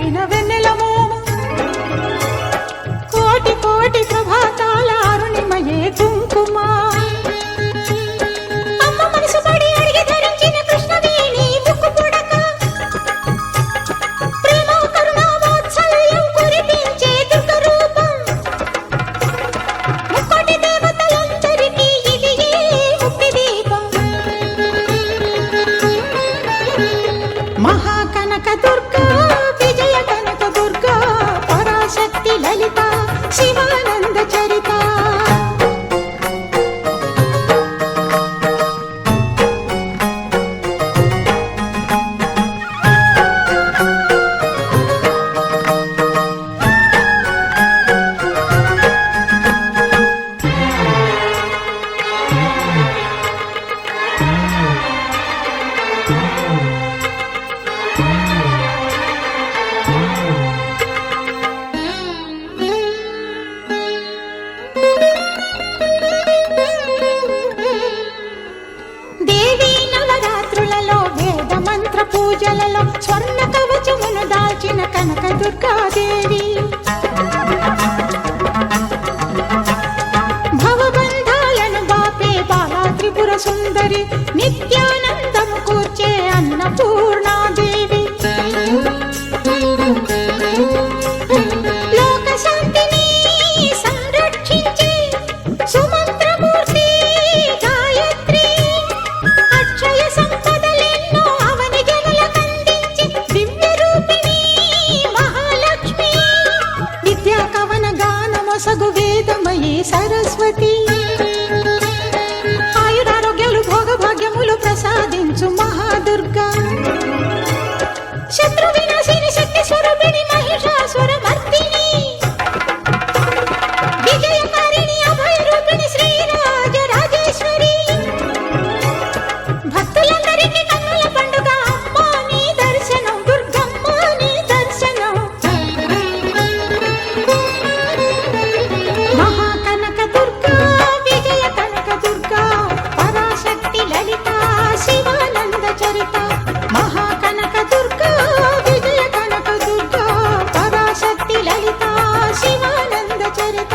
తడిపిన వెన్నెలమోము కోటి కోటి ప్రభాతాల అరుణిమయే కుంకుమ అమ్మ మనసు పడి అడిగి ధరించిన కృష్ణవేణి ముక్కు పుడక ప్రేమ కరుణ వాత్సల్యం కురిపించే దుర్గ రూపం ముక్కోటి దేవతలందరికీ ఇది ముక్తి దీపం మహాకనక దుర్గా విజయ కనక దుర్గా పరాశక్తి లలిత శివానంద చరిత దేవీ నవరాత్రులలో వేద మంత్ర పూజలలో స్వర్ణ కవచమును దాల్చిన కనక దుర్గాదేవి భవబంధాలను బాపే బాలా త్రిపుర సుందరి నిత్యానందము కూర్చే అన్నపూర్ణాదేవి లోక శాంతిని సంరక్షించే సుమంత్రమూర్తి గాయత్రి అక్షయ సంపదలెన్నో అవని జనులకందించి దివ్య రూపిణి మహాలక్ష్మి విద్యా కవన గానమొసగు వేదమయీ సరస్వతి ఆయురారోగ్యాలు భోగభాగ్యములు ప్రసాదించు మహాదుర్గా శత్రు వినాశిని శక్తి స్వరూపిణి మహిషాసుర మర్దిని విజయకారిణి అభయ రూపిణి శ్రీరాజ రాజేశ్వరి భక్తులందరికీ కన్నుల పండుగ అమ్మా నీ దర్శనం దుర్గమ్మ నీ దర్శనం మహాకనక దుర్గా విజయ కనక దుర్గా పరాశక్తి లలిత శివానంద చరిత మహాకనక దుర్గా విజయ కనక దుర్గా పరాశక్తి లలిత శివానంద చరిత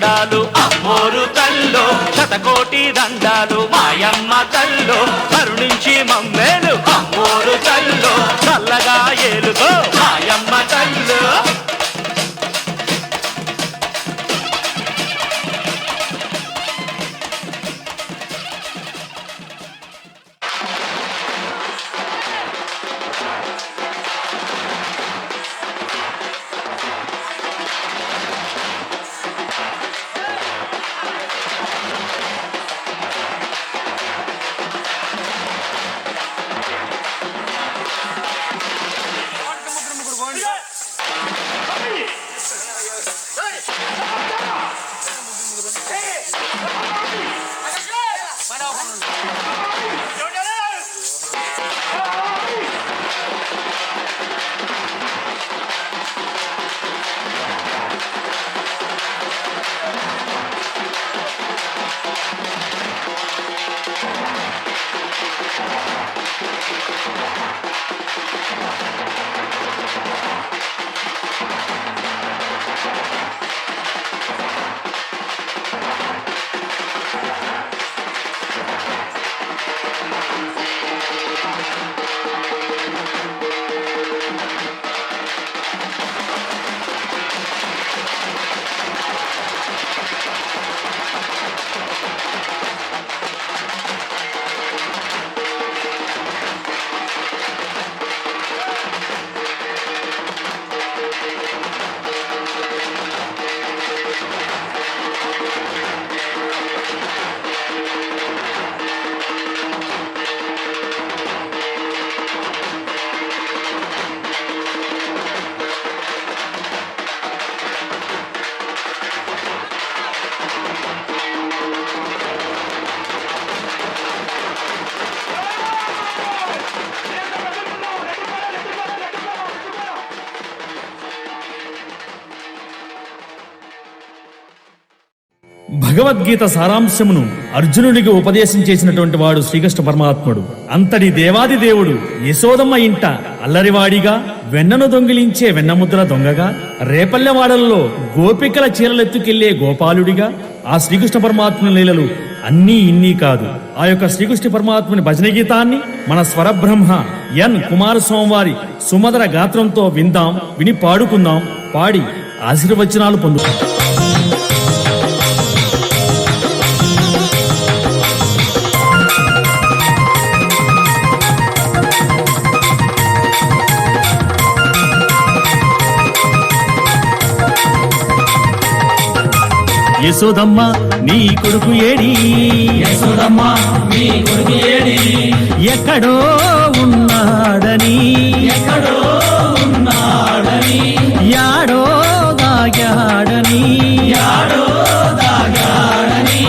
దండాలు అమ్మోరు తల్లో శతకోటి దండాలు మాయమ్మ తల్లో కరుణించి మమ్మేలు అమ్మోరు తల్లో చల్లగా ఏలుగో మాయమ్మ తల్లో భగవద్గీత సారాంశమును అర్జునుడికి ఉపదేశం చేసినటువంటి వాడు శ్రీకృష్ణ పరమాత్ముడు. అంతటి దేవాది దేవుడు యశోదమ్మ ఇంట అల్లరివాడిగా, వెన్నను దొంగిలించే వెన్నముద్ర దొంగగా, రేపల్లెవాడల్లో గోపికల చీరలెత్తుకెళ్లే గోపాలుడిగా ఆ శ్రీకృష్ణ పరమాత్ముని లీలలు అన్నీ ఇన్నీ కాదు. ఆ యొక్క శ్రీకృష్ణ పరమాత్ముని భజన గీతాన్ని మన స్వరబ్రహ్మ ఎన్ కుమారస్వామి వారి సుమధుర గాత్రంతో విందాం, విని పాడుకుందాం, పాడి ఆశీర్వచనాలు పొందుకుందాం. యశోదమ్మ నీ కొడుకు ఏడి, యశోదమ్మ నీ కొడుకు ఏడి, ఎక్కడో ఉన్నాడని, ఎక్కడో ఉన్నాడని, యాడో దాగాడని, యాడో దాగాడని,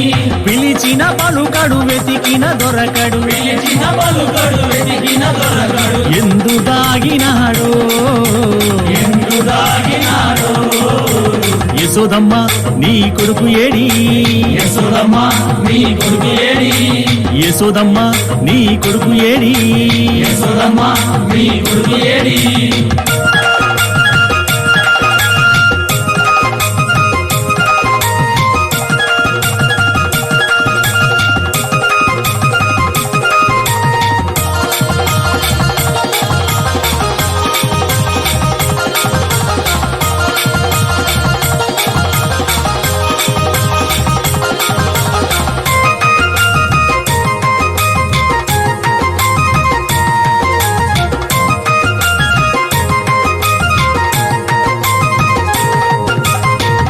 పిలిచిన పలుకడు వెతికిన దొరకడు, పిలిచిన పలుకడు వెతికిన దొరకడు, ఎందు దాగినాడో, ఎందు దాగినాడో. యశోదమ్మ నీ కొడుకు ఏడి, యశోదమ్మ నీ కొడుకు ఏడి, యశోదమ్మ నీ కొడుకు ఏడి, యశోదమ్మ నీ కొడుకు ఏడి.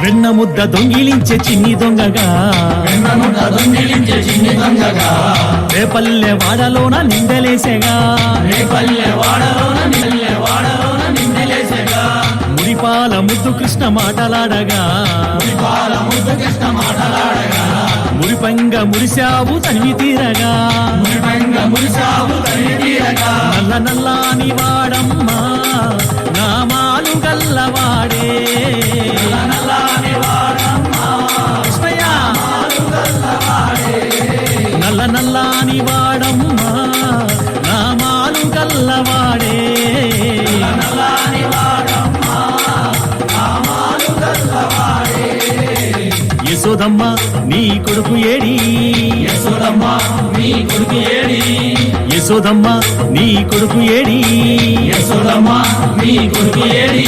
వెన్న ముద్ద దొంగిలించే చిన్ని దొంగగా, వెన్న ముద్ద దొంగిలించే చిన్ని దొంగగా, రేపల్లె వాడలోన నిందలేసేగా, రేపల్లె వాడలోన నిందలేసేగా, మురిపాల ముద్దు కృష్ణ మాటలాడగా, మురిపాల ముద్దు కృష్ణ మాటలాడగా, మురిపంగ మురిశావు తనివి తీరగా, మురిపంగ మురిశావు తనివి తీరగా, నల్ల నల్లాని వాడమ్మా నామాలు గల్లవాడే, నల్లని వాడమ్మా కృష్ణయ్య నామాలు గల్లవాడే, నల్ల నల్లాని వాడమ్మా నామాలు గల్లవాడే, నల్లని వాడమ్మా నామాలు గల్లవాడే. యశోదమ్మ నీ కొడుకు ఏడి యశోదమ్మ నీ కొడుకు ఏడి యశోదమ్మ నీ కొడుకు ఏడి యశోదమ్మ నీ కొడుకు ఏడి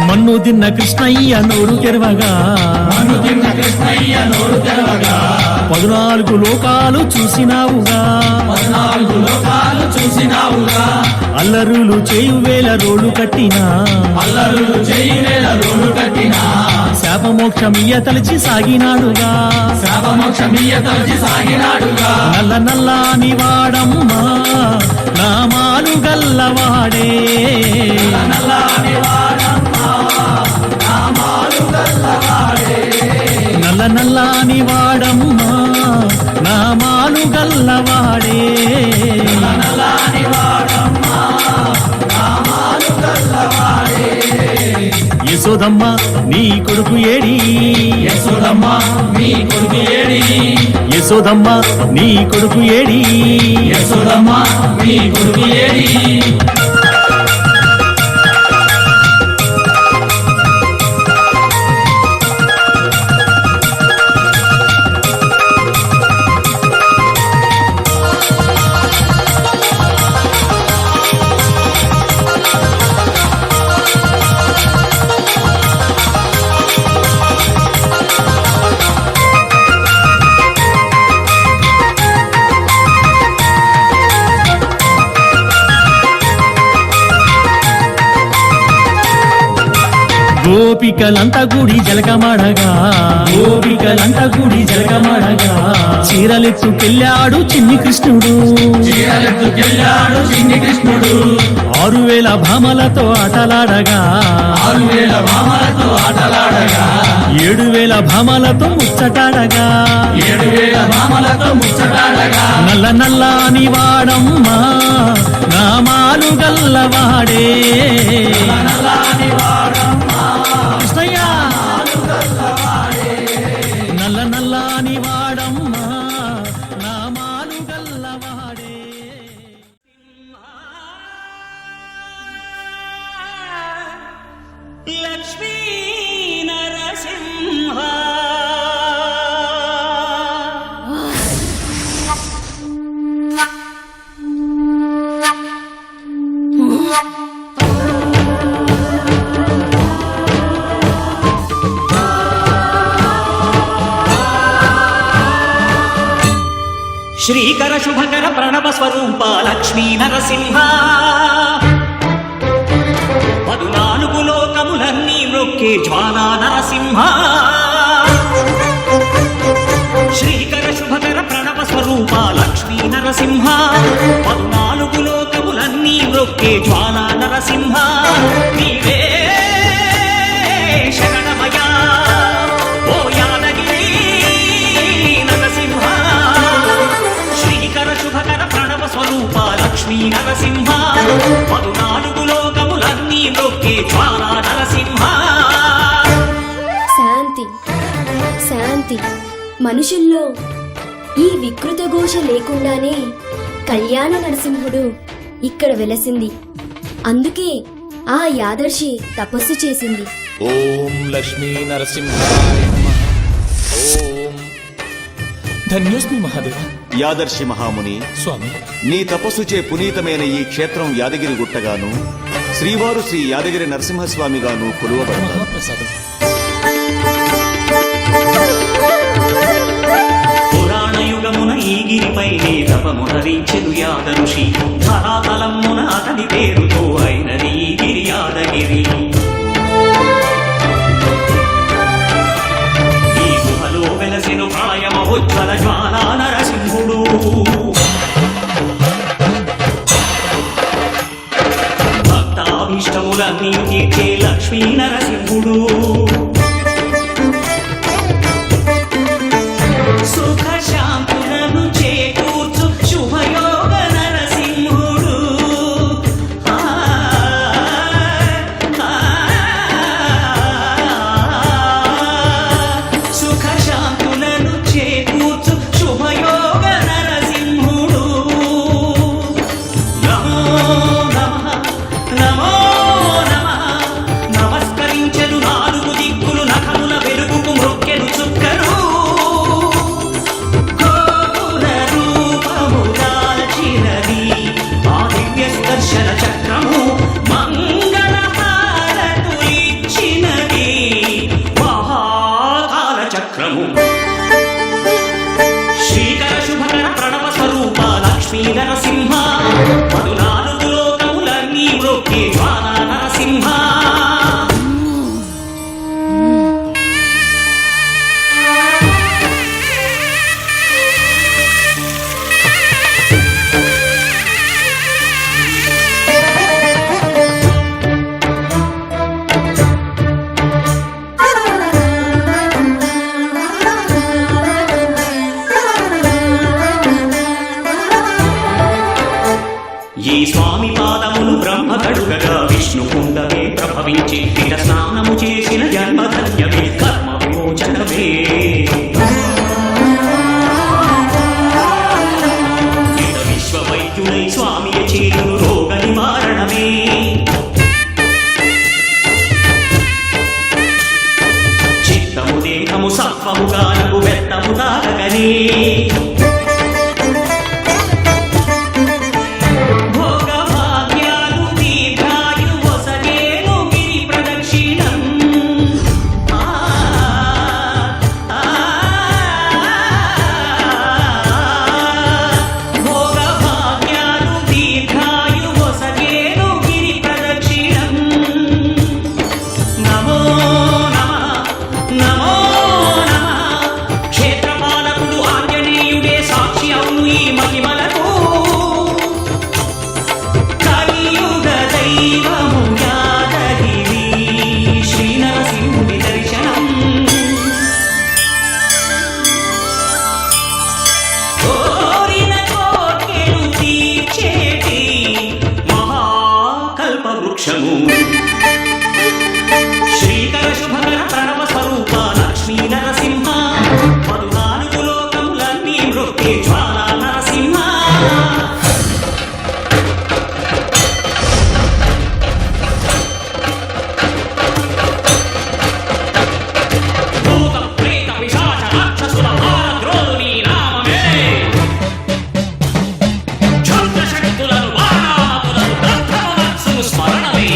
మన్ను తిన్న కృష్ణయ్య నోరు తెరవగా మన్ను తిన్న కృష్ణయ్య నోరు తెరవగా 14 లోకాలు చూసినావుగా 14 లోకాలు చూసినావుగా అల్లరులు చేయు వేల రోడ్లు కట్టినా అల్లరులు చేయవేల రోడ్డు కట్టినా శాపమోక్షమియ్య తలచి సాగినాడుగా శాపమోక్షమియ్య తలచి సాగినాడుగా నల్ల నల్లాని వాడమ్మా నామాలు గల్లవాడే నల్లాని వాడమ్మా నామాలు గల్లవాడే నల్ల నల్లాని వాడమ్మా నామాలు గల్లవాడే నల్లాని వాడమ్మా నామాలు గల్లవాడే యశోదమ్మ నీ కొడుకు ఏడి యశోదమ్మ నీ కొడుకు ఏడి యశోదమ్మ నీ కొడుకు ఏడి యశోదమ్మ నీ కొడుకు ఏడి గోపికలంతా గుడి జలకమాడగా గోపికలంతా గుడి జలకమాడగా చీరలెత్తుకెళ్ళాడు చిన్ని కృష్ణుడు చీరలెత్తుకెళ్ళాడు చిన్ని కృష్ణుడు 6000 భామలతో ఆటలాడగా 6000 భామలతో ఆటలాడగా 7000 భామలతో ముచ్చటాడగా 7000 భామలతో ముచ్చటాడగా నల్ల నల్లాని వాడమ్మా నామాలు గల్లవాడే నల్లాని వాడమ్మా కృష్ణయ్య నల్ల నల్లాని వాడమ్మా నామాలు గల్లవాడే లక్ష్మీ నరసింహ శ్రీకర శుభకర ప్రణవ స్వరూప లక్ష్మీ నరసింహ 14 లోకములన్నీ మ్రొక్కే జ్వాలా నరసింహ శ్రీకర శుభకర ప్రణవ స్వరూప లక్ష్మీ నరసింహ 14 లోకములన్నీ మ్రొక్కే జ్వాలా నరసింహ నీవే శరణమయ్యా ఓ యాదగిరి నరసింహ శ్రీకర శుభకర ప్రణవ స్వరూప లక్ష్మీ నరసింహ 14 లోకములన్నీ మ్రొక్కే జ్వాలా నరసింహ శాంతి శాంతి మనుషుల్లో ఈ వికృత ఘోష లేకుండానే కళ్యాణ నరసింహుడు ఇక్కడ వెలసింది. అందుకే ఆ యాదర్శి తపస్సు చేసింది. ఓం లక్ష్మీ నరసింహాయ నమః. ఓం ధన్యోస్మి మహాదేవ. యాదర్శి మహాముని, స్వామి, నీ తపస్సుచే పునీతమైన ఈ క్షేత్రం యాదగిరి గుట్టగాను శ్రీవారు శ్రీ యాదగిరి నరసింహస్వామిగాను కొలువబడతారు. మహాప్రసాదం. పురాణయుగమున ఈ గిరిపైనే తపమునరించెను యాదఋషి ధరాతలమున అతని పేరుతో అయినది ఈ గిరి యాదగిరి. ఈ గుహలో వెలసెను ప్రాయమహోజ్వల జ్వాలా నరసింహుడు. భక్తాభీష్టములన్నీ తీర్చే లక్ష్మీ నరసింహుడు. సుఖ శాంతులను చేకూర్చు శుభయోగ నరసింహుడు. నరసింహ 14 లోకములన్నీ మ్రొక్కే జ్వాలా నరసింహ. ఈ స్వామి పాదములు బ్రహ్మ కడుగగా విష్ణు కుండమే ప్రభవించి ఇట స్నానము చేసిన జన్మధన్యమే కర్మ విమోచనమే. ఇట విశ్వవైద్యుడై స్వామి చేయును రోగ నివారణమే. చిత్తము దేహము సత్వము గానకు వెత్తము తాగగనే. శ్రీకర శుభకర ప్రణవ స్వరూప లక్ష్మీ నరసింహ 14 లోకములన్నీ మ్రొక్కే జ్వాలా నరసింహ. భూత ప్రేత పిశాచ రాక్షసుల భారద్రోలు నీ నామమే. క్షుద్ర శక్తులను వానామతులను దగ్ధమనస్సును స్మరణమే.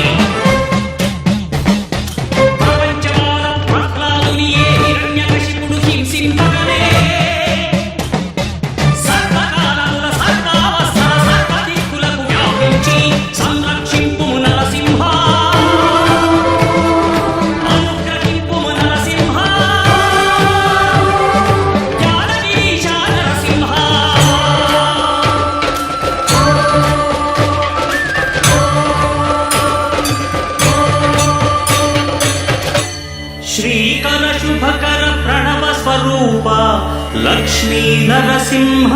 శ్రీకర శుభకర ప్రణవ స్వరూప లక్ష్మీ నరసింహ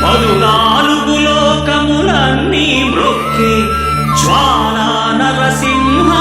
14 లోకములన్నీ మ్రొక్కే జ్వాలా నరసింహ.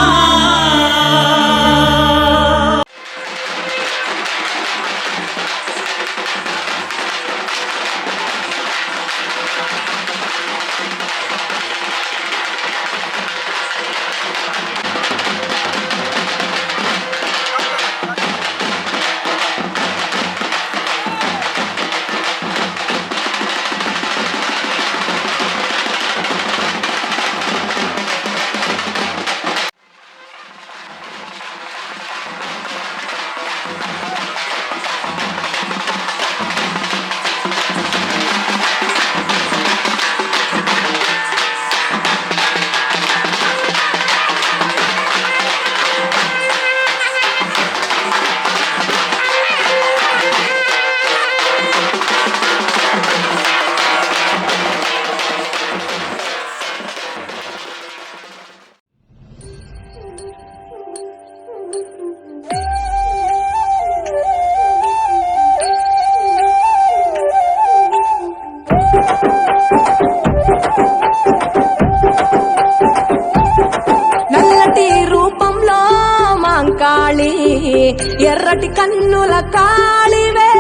ఎర్రటి కన్నుల కాళివే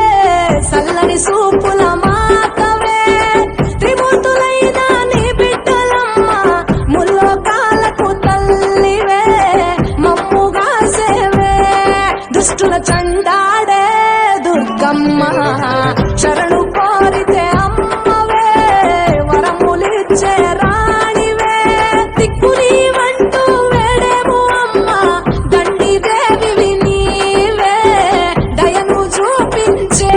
సల్లని సూపుల మాతవే త్రిమూర్తులైన నీ బిడ్డలమ్మ ముల్లోకాలకు తల్లివే మమ్ముగా సేవే దుష్టుల చండాడే దుర్గమ్మ శరణు కోరితే అమ్మవే వరములిచ్చే రాణివే దిక్కు నీవంటూ వేడేము అమ్మ దండి దేవివి నీవే దయను చూపించే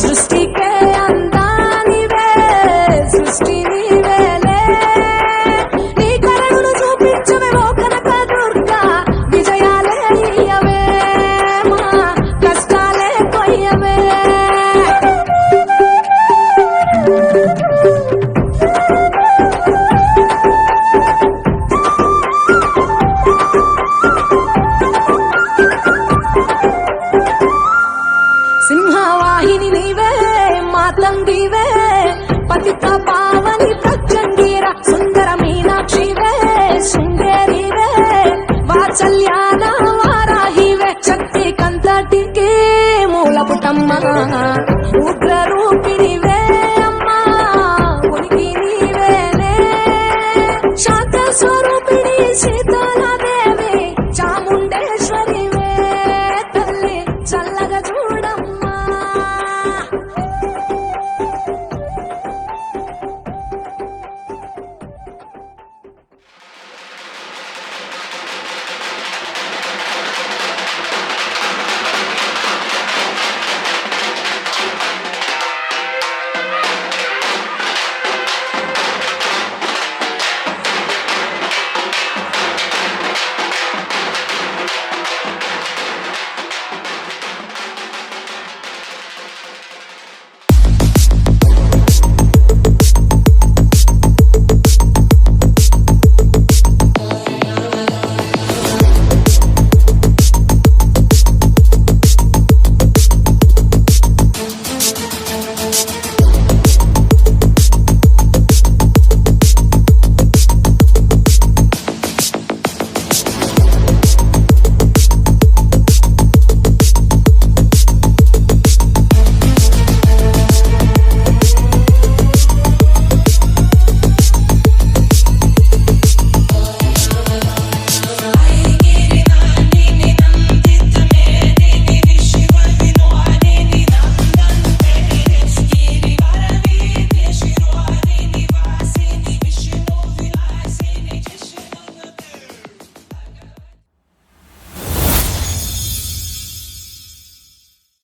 సృష్టికే అందానివే సృష్టి నీవేలే నీ కరుణను చూపించవే ఓ కనక దుర్గా విజయాలే ఇయ్యవే మా కష్టాలే కొయ్యవే సింహవాహిని నీవే మాతంగివే పతిత పావని ప్రత్యంగిర సుందర మీనాక్షివే శృంగేరివే వాత్సల్యాన వారాహివే శక్తి కంతటికి మూలపుటమ్మ